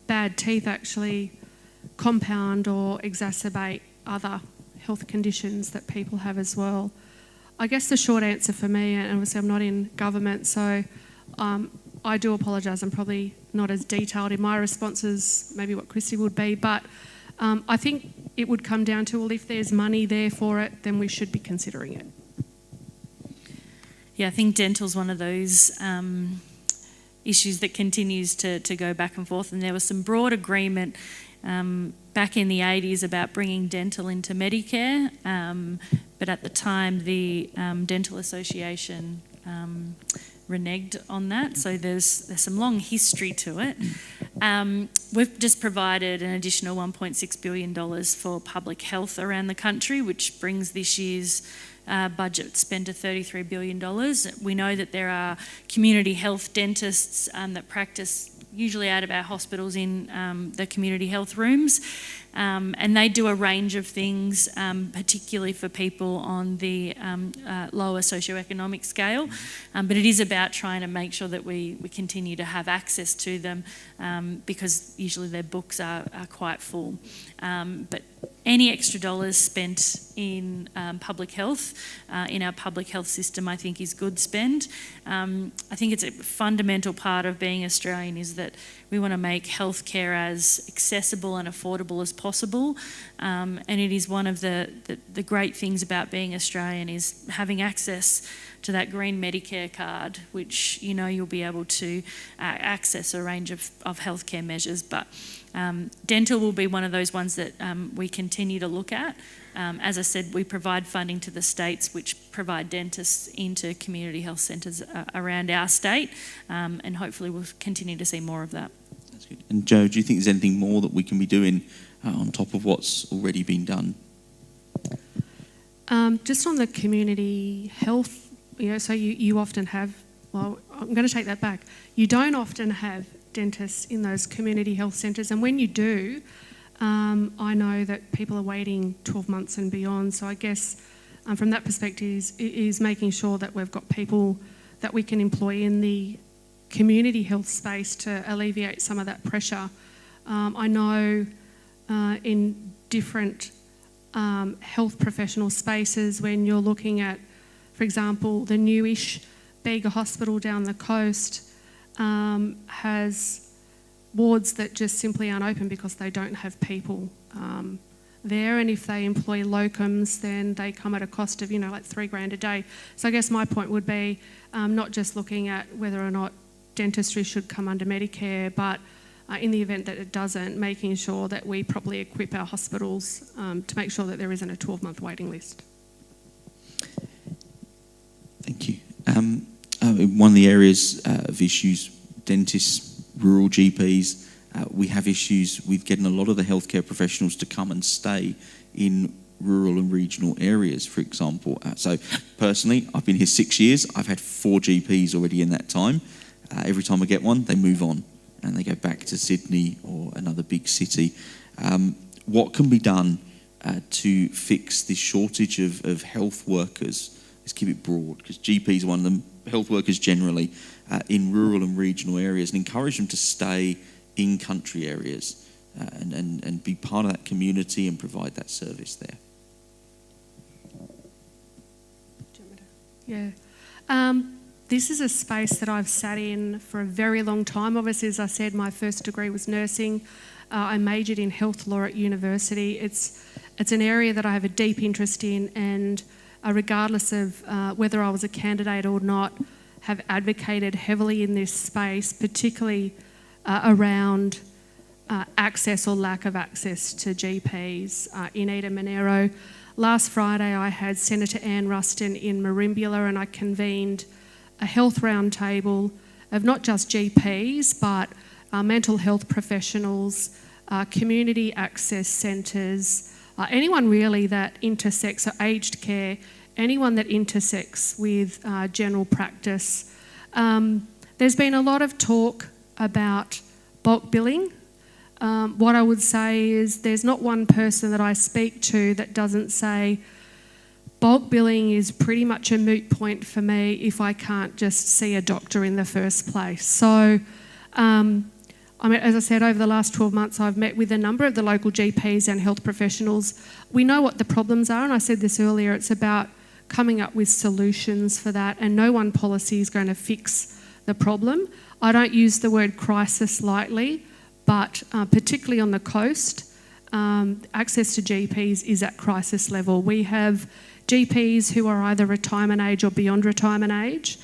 bad teeth actually compound or exacerbate other health conditions that people have as well. I guess the short answer for me, and obviously I'm not in government, so I do apologise, I'm probably not as detailed in my responses, maybe what Christy would be, but I think it would come down to, well, if there's money there for it, then we should be considering it.
Yeah, I think dental's one of those issues that continues to go back and forth, and there was some broad agreement back in the 80s about bringing dental into Medicare, but at the time the Dental Association reneged on that, so there's some long history to it. We've just provided an additional $1.6 billion for public health around the country, which brings this year's budget spent to $33 billion. We know that there are community health dentists that practice usually out of our hospitals in the community health rooms, and they do a range of things, particularly for people on the lower socioeconomic scale, but it is about trying to make sure that we continue to have access to them, because usually their books are quite full. But any extra dollars spent in public health, in our public health system, I think is good spend. I think it's a fundamental part of being Australian is that we want to make healthcare as accessible and affordable as possible, and it is one of the great things about being Australian is having access to that green Medicare card, which you'll be able to access a range of healthcare measures. But dental will be one of those ones that we continue to look at. As I said, we provide funding to the states which provide dentists into community health centres around our state, and hopefully we'll continue to see more of that.
That's good. And Joe, do you think there's anything more that we can be doing on top of what's already been done?
Just on the community health, so you often have, well, I'm going to take that back. You don't often have dentists in those community health centres, and when you do, I know that people are waiting 12 months and beyond. So I guess from that perspective is making sure that we've got people that we can employ in the community health space to alleviate some of that pressure. I know in different health professional spaces when you're looking at, for example, the newish Bega Hospital down the coast has wards that just simply aren't open because they don't have people there, and if they employ locums, then they come at a cost of, like $3,000 a day. So I guess my point would be not just looking at whether or not dentistry should come under Medicare, but in the event that it doesn't, making sure that we properly equip our hospitals to make sure that there isn't a 12-month waiting list.
Thank you. One of the areas of issues, dentists, rural GPs, we have issues with getting a lot of the healthcare professionals to come and stay in rural and regional areas, for example. So personally, I've been here 6 years. I've had 4 GPs already in that time. Every time I get one, they move on and they go back to Sydney or another big city. What can be done to fix this shortage of health workers? Let's keep it broad, because GPs are one of them, health workers generally, in rural and regional areas, and encourage them to stay in country areas and be part of that community and provide that service there.
Yeah. This is a space that I've sat in for a very long time. Obviously, as I said, my first degree was nursing. I majored in health law at university. It's an area that I have a deep interest in, and regardless of whether I was a candidate or not, have advocated heavily in this space, particularly around access or lack of access to GPs in Eden Monaro. Last Friday, I had Senator Anne Ruston in Merimbula, and I convened a health roundtable of not just GPs, but mental health professionals, community access centres, anyone really that intersects, or aged care, anyone that intersects with general practice. There's been a lot of talk about bulk billing. What I would say is there's not one person that I speak to that doesn't say bulk billing is pretty much a moot point for me if I can't just see a doctor in the first place. So, as I said, over the last 12 months, I've met with a number of the local GPs and health professionals. We know what the problems are, and I said this earlier, it's about coming up with solutions for that, and no one policy is going to fix the problem. I don't use the word crisis lightly, but particularly on the coast, access to GPs is at crisis level. We have GPs who are either retirement age or beyond retirement age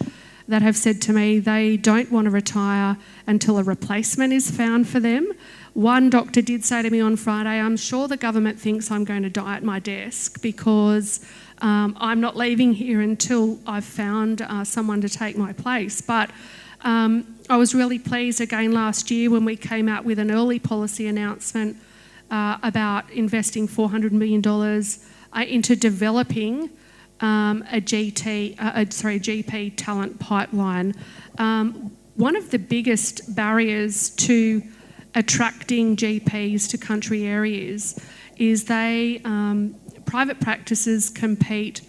that have said to me they don't want to retire until a replacement is found for them. One doctor did say to me on Friday, I'm sure the government thinks I'm going to die at my desk because I'm not leaving here until I've found someone to take my place. But I was really pleased again last year when we came out with an early policy announcement about investing $400 million into developing a GP talent pipeline. One of the biggest barriers to attracting GPs to country areas is private practices compete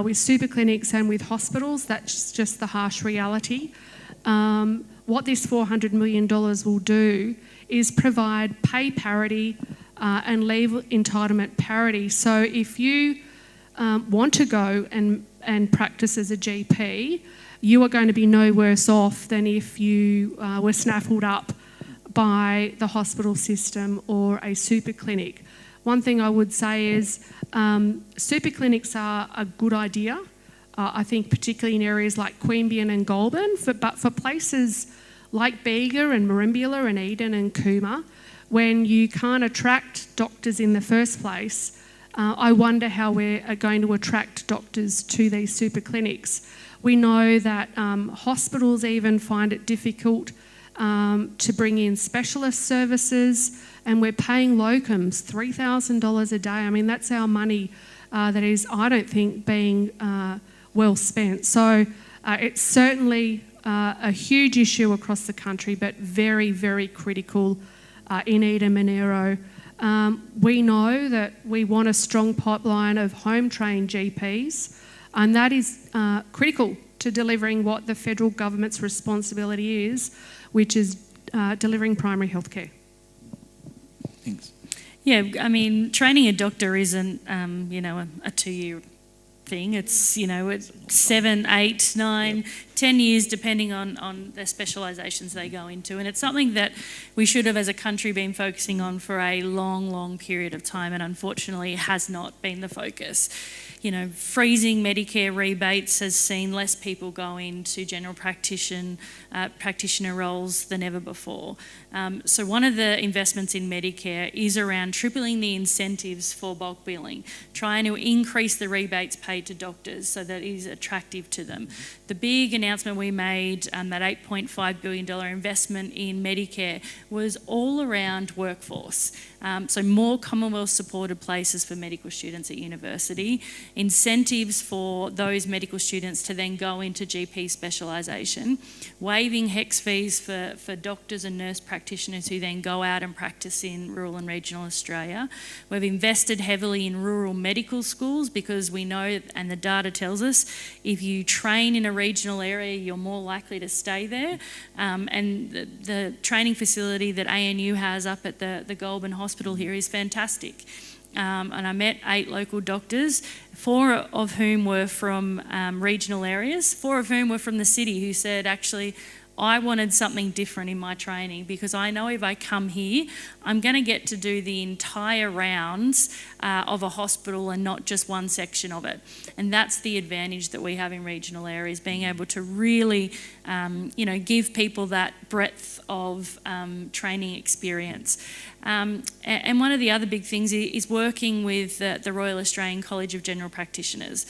with super clinics and with hospitals. That's just the harsh reality. What this $400 million will do is provide pay parity and leave entitlement parity. So if you want to go and practice as a GP, you are going to be no worse off than if you were snaffled up by the hospital system or a super clinic. One thing I would say is super clinics are a good idea. I think particularly in areas like Queanbeyan and Goulburn, but for places like Bega and Merimbula and Eden and Cooma, when you can't attract doctors in the first place, I wonder how we're going to attract doctors to these super clinics. We know that hospitals even find it difficult to bring in specialist services, and we're paying locums $3,000 a day. I mean, that's our money that is, I don't think, being well spent. So it's certainly a huge issue across the country, but very, very critical in Eden Monaro. We know that we want a strong pipeline of home-trained GPs, and that is critical to delivering what the federal government's responsibility is, which is delivering primary health care.
Thanks.
Yeah, I mean, training a doctor isn't, a 2-year thing. It's, it's 7, 8, 9, 10 years, depending on the specialisations they go into. And it's something that we should have, as a country, been focusing on for a long, long period of time, and unfortunately has not been the focus. Freezing Medicare rebates has seen less people go into general practitioner roles than ever before. So one of the investments in Medicare is around tripling the incentives for bulk billing, trying to increase the rebates paid to doctors so that it is attractive to them. The big announcement we made, that $8.5 billion investment in Medicare, was all around workforce. So more Commonwealth-supported places for medical students at university, incentives for those medical students to then go into GP specialisation, waiving HECS fees for doctors and nurse practitioners who then go out and practice in rural and regional Australia. We've invested heavily in rural medical schools because we know, and the data tells us, if you train in a regional area, you're more likely to stay there. And the training facility that ANU has up at the Goulburn Hospital here is fantastic. And I met 8 local doctors, 4 of whom were from regional areas, 4 of whom were from the city, who said, actually, I wanted something different in my training because I know if I come here, I'm going to get to do the entire rounds of a hospital and not just one section of it. And that's the advantage that we have in regional areas, being able to really, give people that breadth of training experience. And one of the other big things is working with the Royal Australian College of General Practitioners.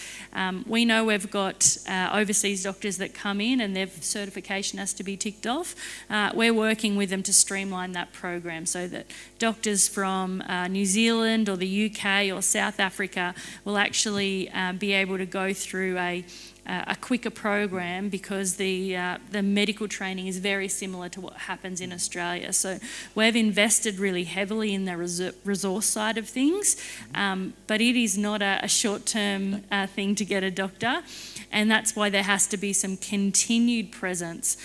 We know we've got overseas doctors that come in and their certification has to be ticked off. We're working with them to streamline that program so that doctors from New Zealand or the UK or South Africa will actually be able to go through a quicker program because the medical training is very similar to what happens in Australia. So we've invested really heavily in the resource side of things, but it is not a short-term thing to get a doctor, and that's why there has to be some continued presence,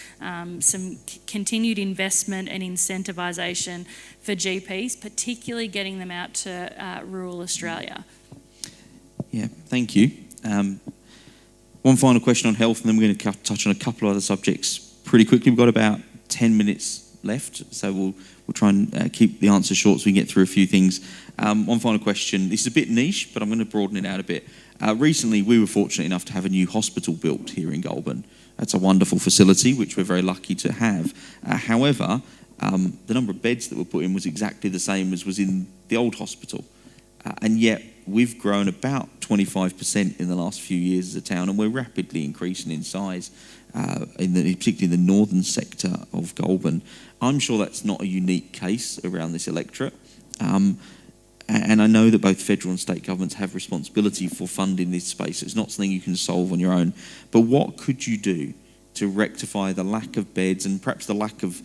some continued investment and incentivisation for GPs, particularly getting them out to rural Australia.
Yeah, thank you. One final question on health, and then we're going to touch on a couple of other subjects pretty quickly. We've got about 10 minutes left, so we'll try and keep the answer short so we can get through a few things. One final question. This is a bit niche, but I'm going to broaden it out a bit. Recently, we were fortunate enough to have a new hospital built here in Goulburn. That's a wonderful facility, which we're very lucky to have. However, the number of beds that were put in was exactly the same as was in the old hospital. And yet, we've grown about 25% in the last few years as a town, and we're rapidly increasing in size, particularly in the northern sector of Goulburn. I'm sure that's not a unique case around this electorate. And I know that both federal and state governments have responsibility for funding this space. It's not something you can solve on your own. But what could you do to rectify the lack of beds and perhaps the lack of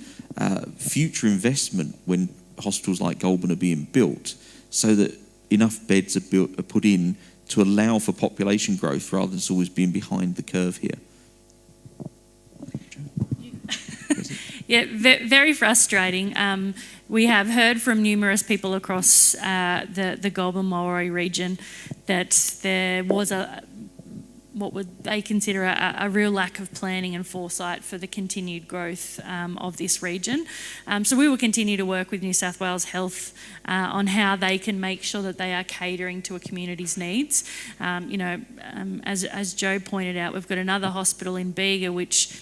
future investment when hospitals like Goulburn are being built, so that enough beds are put in to allow for population growth rather than always being behind the curve here?
Yeah, very frustrating. We have heard from numerous people across the Goulburn Maori region that there was what would they consider a real lack of planning and foresight for the continued growth of this region. So we will continue to work with New South Wales Health on how they can make sure that they are catering to a community's needs. As Joe pointed out, we've got another hospital in Bega which,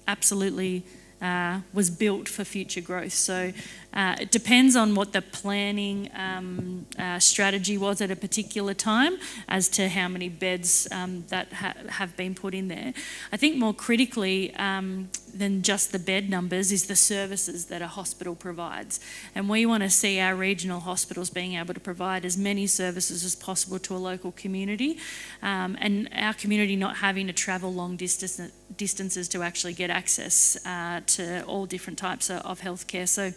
absolutely was built for future growth. So it depends on what the planning strategy was at a particular time as to how many beds that have been put in there. I think more critically than just the bed numbers is the services that a hospital provides. And we want to see our regional hospitals being able to provide as many services as possible to a local community, and our community not having to travel long distances to actually get access to all different types of healthcare. So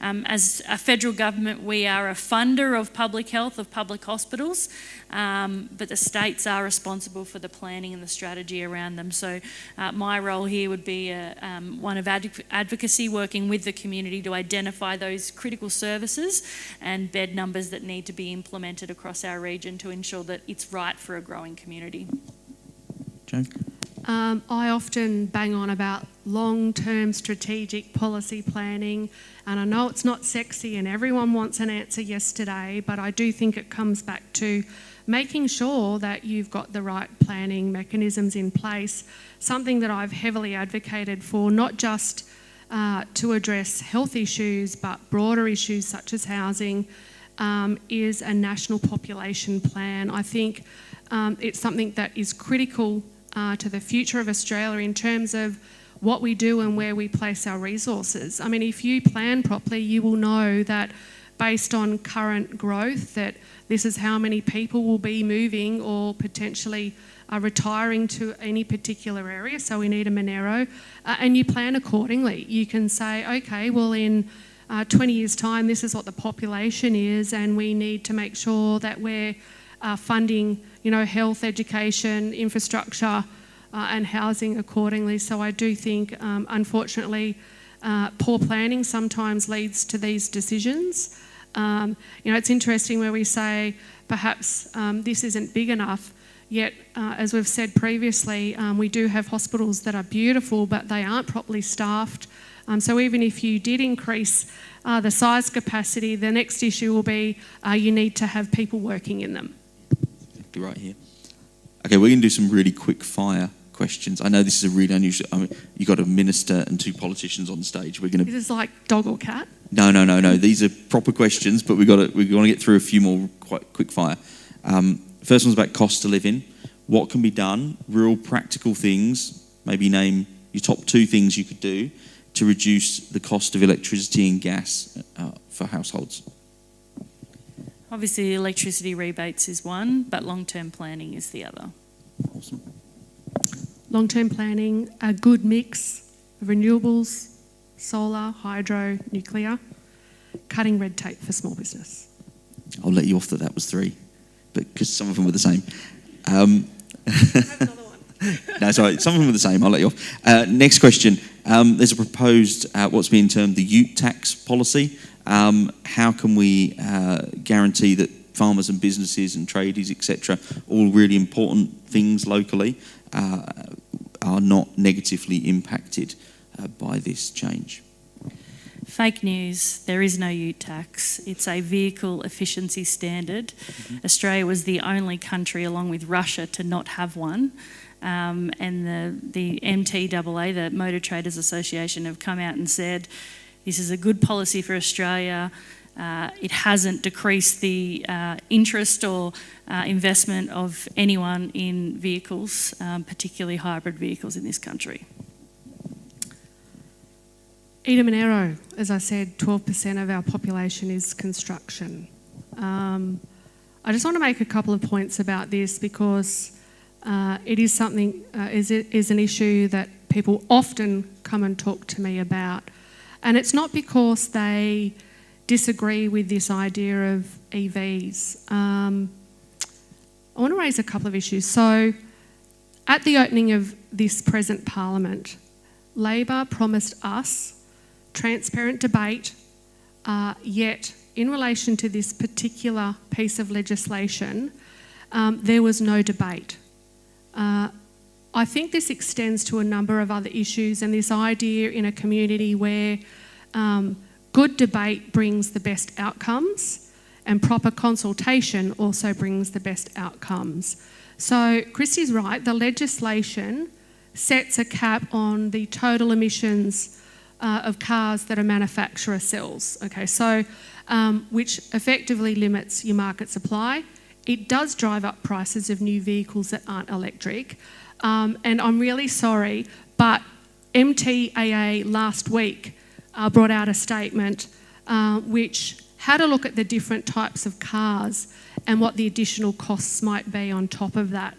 As a federal government, we are a funder of public health, of public hospitals, but the states are responsible for the planning and the strategy around them. So my role here would be one of advocacy, working with the community to identify those critical services and bed numbers that need to be implemented across our region to ensure that it's right for a growing community.
Joan?
I often bang on about long-term strategic policy planning, and I know it's not sexy and everyone wants an answer yesterday, but I do think it comes back to making sure that you've got the right planning mechanisms in place, something that I've heavily advocated for, not just to address health issues, but broader issues such as housing, is a national population plan. I think it's something that is critical to the future of Australia in terms of what we do and where we place our resources. I mean, if you plan properly, you will know that based on current growth, that this is how many people will be moving or potentially retiring to any particular area. So we need a Monaro, and you plan accordingly. You can say, okay, well in 20 years' time, this is what the population is, and we need to make sure that we're funding, health, education, infrastructure, and housing accordingly. So I do think, unfortunately, poor planning sometimes leads to these decisions. It's interesting where we say perhaps this isn't big enough, yet, as we've said previously, we do have hospitals that are beautiful, but they aren't properly staffed. So even if you did increase the size capacity, the next issue will be you need to have people working in them.
Exactly right here. Okay, we're going to do some really quick fire questions. I know this is a really unusual. I mean, you've got a minister and two politicians on stage. We're going to.
This is like dog or cat?
No. These are proper questions, but we're going to get through a few more quite quick fire. First one's about cost of living. What can be done? Real practical things. Maybe name your top 2 things you could do to reduce the cost of electricity and gas for households.
Obviously, electricity rebates is one, but long-term planning is the other.
Awesome.
Long-term planning, a good mix of renewables, solar, hydro, nuclear, cutting red tape for small business.
I'll let you off that was 3, but because some of them were the same.
I have another one.
No, sorry, some of them were the same. I'll let you off. Next question. There's a proposed, what's being termed the ute tax policy. How can we guarantee that farmers and businesses and tradies, etc., all really important things locally, are not negatively impacted by this change?
Fake news. There is no ute tax. It's a vehicle efficiency standard. Mm-hmm. Australia was the only country, along with Russia, to not have one. And the MTAA, the Motor Traders Association, have come out and said this is a good policy for Australia. It hasn't decreased the interest or investment of anyone in vehicles, particularly hybrid vehicles in this country.
Eden Monaro, as I said, 12% of our population is construction. I just want to make a couple of points about this because it is something, is an issue that people often come and talk to me about. And it's not because they disagree with this idea of EVs. I want to raise a couple of issues. So, at the opening of this present Parliament, Labor promised us transparent debate, yet in relation to this particular piece of legislation, there was no debate. I think this extends to a number of other issues, and this idea in a community where good debate brings the best outcomes and proper consultation also brings the best outcomes. So Christy's right, the legislation sets a cap on the total emissions of cars that a manufacturer sells, okay, so which effectively limits your market supply. It does drive up prices of new vehicles that aren't electric. And I'm really sorry, but MTAA last week brought out a statement which had a look at the different types of cars and what the additional costs might be on top of that.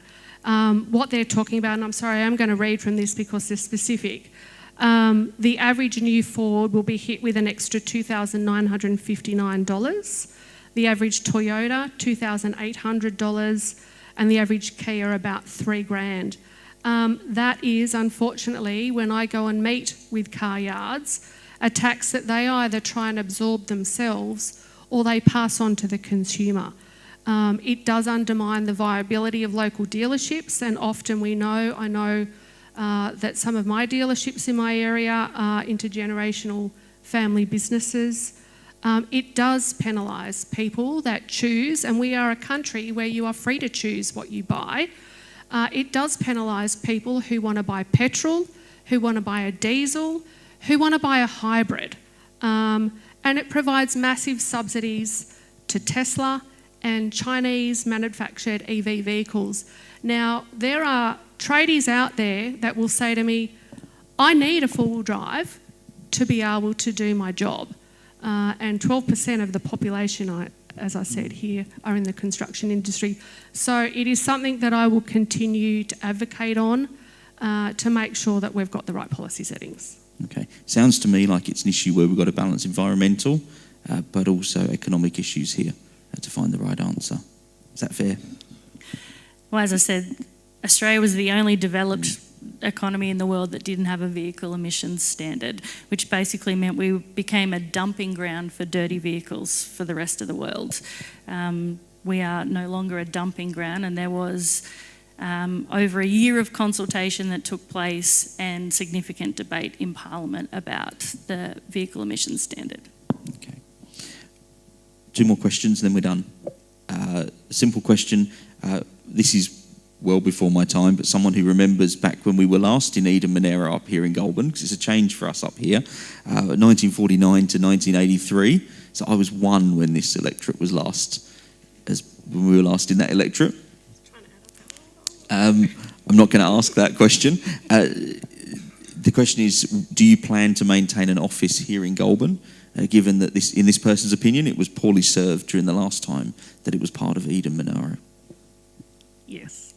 What they're talking about, and I'm sorry, I'm going to read from this because they're specific. The average new Ford will be hit with an extra $2,959. The average Toyota, $2,800, and the average Kia about $3,000. That is, unfortunately, when I go and meet with car yards, a tax that they either try and absorb themselves or they pass on to the consumer. It does undermine the viability of local dealerships, and often I know that some of my dealerships in my area are intergenerational family businesses. It does penalise people that choose, and we are a country where you are free to choose what you buy. It does penalise people who want to buy petrol, who want to buy a diesel, who want to buy a hybrid. And it provides massive subsidies to Tesla and Chinese manufactured EV vehicles. Now, there are tradies out there that will say to me, I need a four-wheel drive to be able to do my job. And 12% of the population, as I said here, are in the construction industry. So it is something that I will continue to advocate on to make sure that we've got the right policy settings.
Okay. Sounds to me like it's an issue where we've got to balance environmental, but also economic issues here to find the right answer. Is that fair?
Well, as I said, Australia was the only developed economy in the world that didn't have a vehicle emissions standard, which basically meant we became a dumping ground for dirty vehicles for the rest of the world. We are no longer a dumping ground, and there was over a year of consultation that took place and significant debate in Parliament about the vehicle emissions standard.
Okay. 2 more questions and then we're done. Simple question. This is well before my time, but someone who remembers back when we were last in Eden Monaro up here in Goulburn, because it's a change for us up here, 1949 to 1983. So I was 1 when this electorate was last, when we were last in that electorate. I'm not going to ask that question. The question is, do you plan to maintain an office here in Goulburn, given that in this person's opinion, it was poorly served during the last time that it was part of Eden Monaro?
Yes.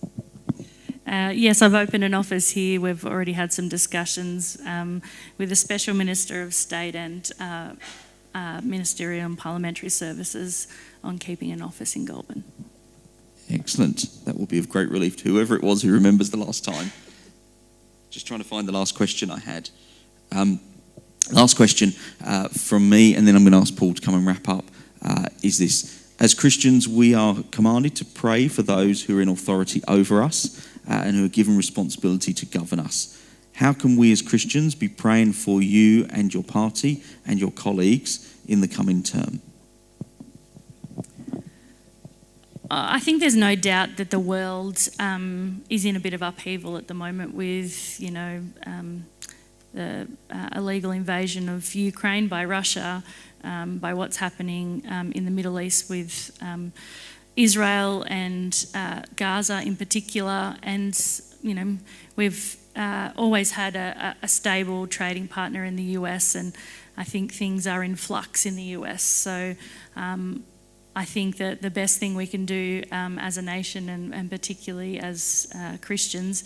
Yes, I've opened an office here. We've already had some discussions with the Special Minister of State and Ministerial and Parliamentary Services on keeping an office in Goulburn.
Excellent. That will be of great relief to whoever it was who remembers the last time. Just trying to find the last question I had. Last question from me, and then I'm going to ask Paul to come and wrap up, is this. As Christians, we are commanded to pray for those who are in authority over us and who are given responsibility to govern us. How can we as Christians be praying for you and your party and your colleagues in the coming term?
I think there's no doubt that the world is in a bit of upheaval at the moment with, the illegal invasion of Ukraine by Russia, by what's happening in the Middle East with Israel and Gaza in particular. And, we've always had a stable trading partner in the US, and I think things are in flux in the US. So I think that the best thing we can do as a nation, and particularly as Christians,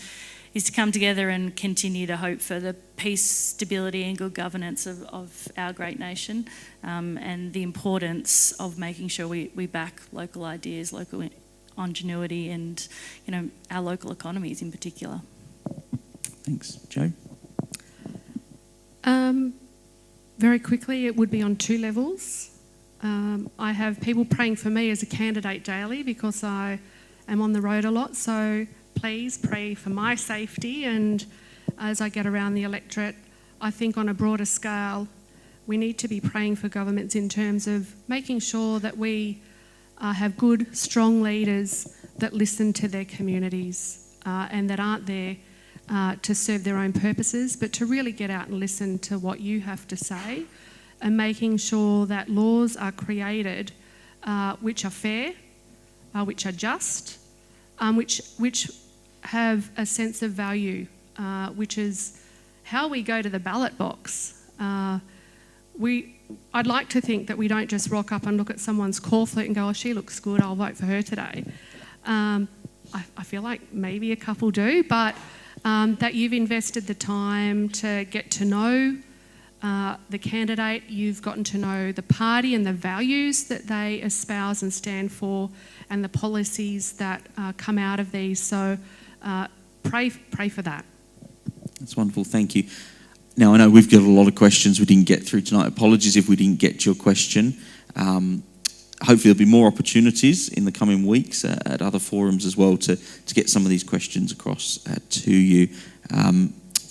is to come together and continue to hope for the peace, stability and good governance of our great nation, and the importance of making sure we back local ideas, local ingenuity and, our local economies in particular.
Thanks. Jo?
Very quickly, it would be on 2 levels. I have people praying for me as a candidate daily because I am on the road a lot, so please pray for my safety, and as I get around the electorate, I think on a broader scale we need to be praying for governments in terms of making sure that we have good, strong leaders that listen to their communities and that aren't there to serve their own purposes, but to really get out and listen to what you have to say, and making sure that laws are created which are fair, which are just, which have a sense of value, which is how we go to the ballot box. I'd like to think that we don't just rock up and look at someone's corflet and go, oh, she looks good, I'll vote for her today. I feel like maybe a couple do, but that you've invested the time to get to know the candidate, you've gotten to know the party and the values that they espouse and stand for, and the policies that come out of these. So pray for that.
That's wonderful, thank you. Now, I know we've got a lot of questions we didn't get through tonight. Apologies if we didn't get to your question. Hopefully there'll be more opportunities in the coming weeks at other forums as well to get some of these questions across to you.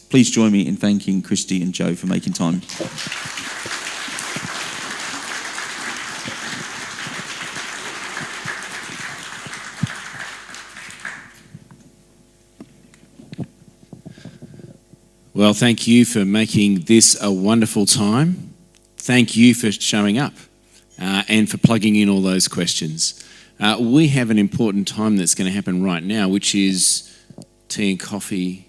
Please join me in thanking Christy and Joe for making time.
Well, thank you for making this a wonderful time. Thank you for showing up and for plugging in all those questions. We have an important time that's going to happen right now, which is tea and coffee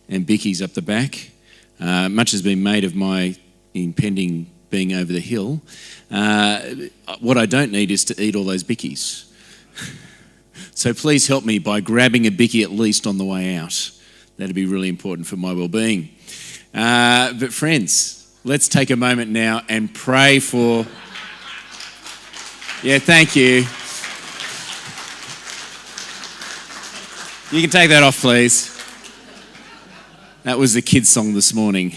and bickies up the back. Much has been made of my impending being over the hill. What I don't need is to eat all those bickies. So please help me by grabbing a bicky at least on the way out. That'd be really important for my well-being. But friends, let's take a moment now and pray for... Yeah, thank you. You can take that off, please. That was the kids' song this morning.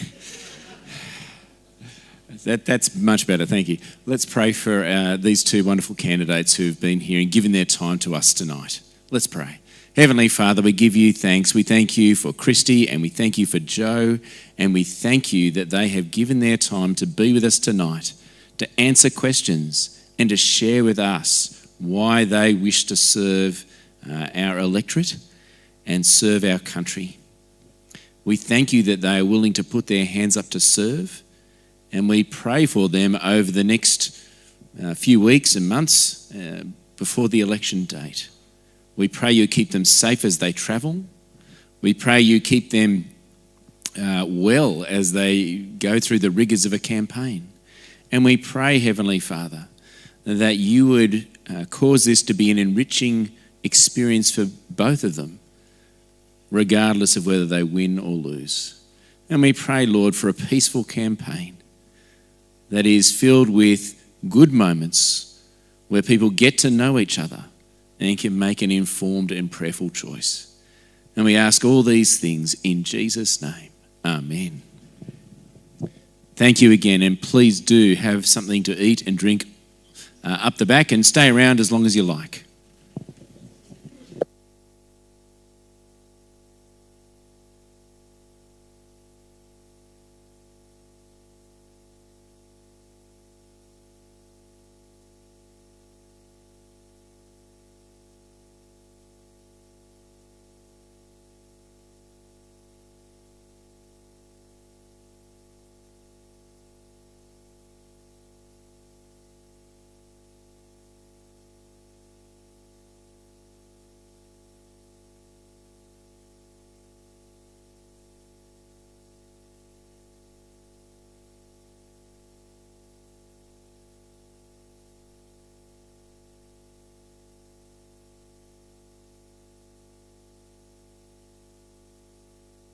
That's much better, thank you. Let's pray for these two wonderful candidates who've been here and given their time to us tonight. Let's pray. Heavenly Father, we give you thanks. We thank you for Christy and we thank you for Joe, and we thank you that they have given their time to be with us tonight, to answer questions and to share with us why they wish to serve our electorate and serve our country. We thank you that they are willing to put their hands up to serve, and we pray for them over the next few weeks and months before the election date. We pray you keep them safe as they travel. We pray you keep them well as they go through the rigours of a campaign. And we pray, Heavenly Father, that you would cause this to be an enriching experience for both of them, regardless of whether they win or lose. And we pray, Lord, for a peaceful campaign that is filled with good moments where people get to know each other and can make an informed and prayerful choice. And we ask all these things in Jesus' name. Amen. Thank you again, and please do have something to eat and drink up the back, and stay around as long as you like.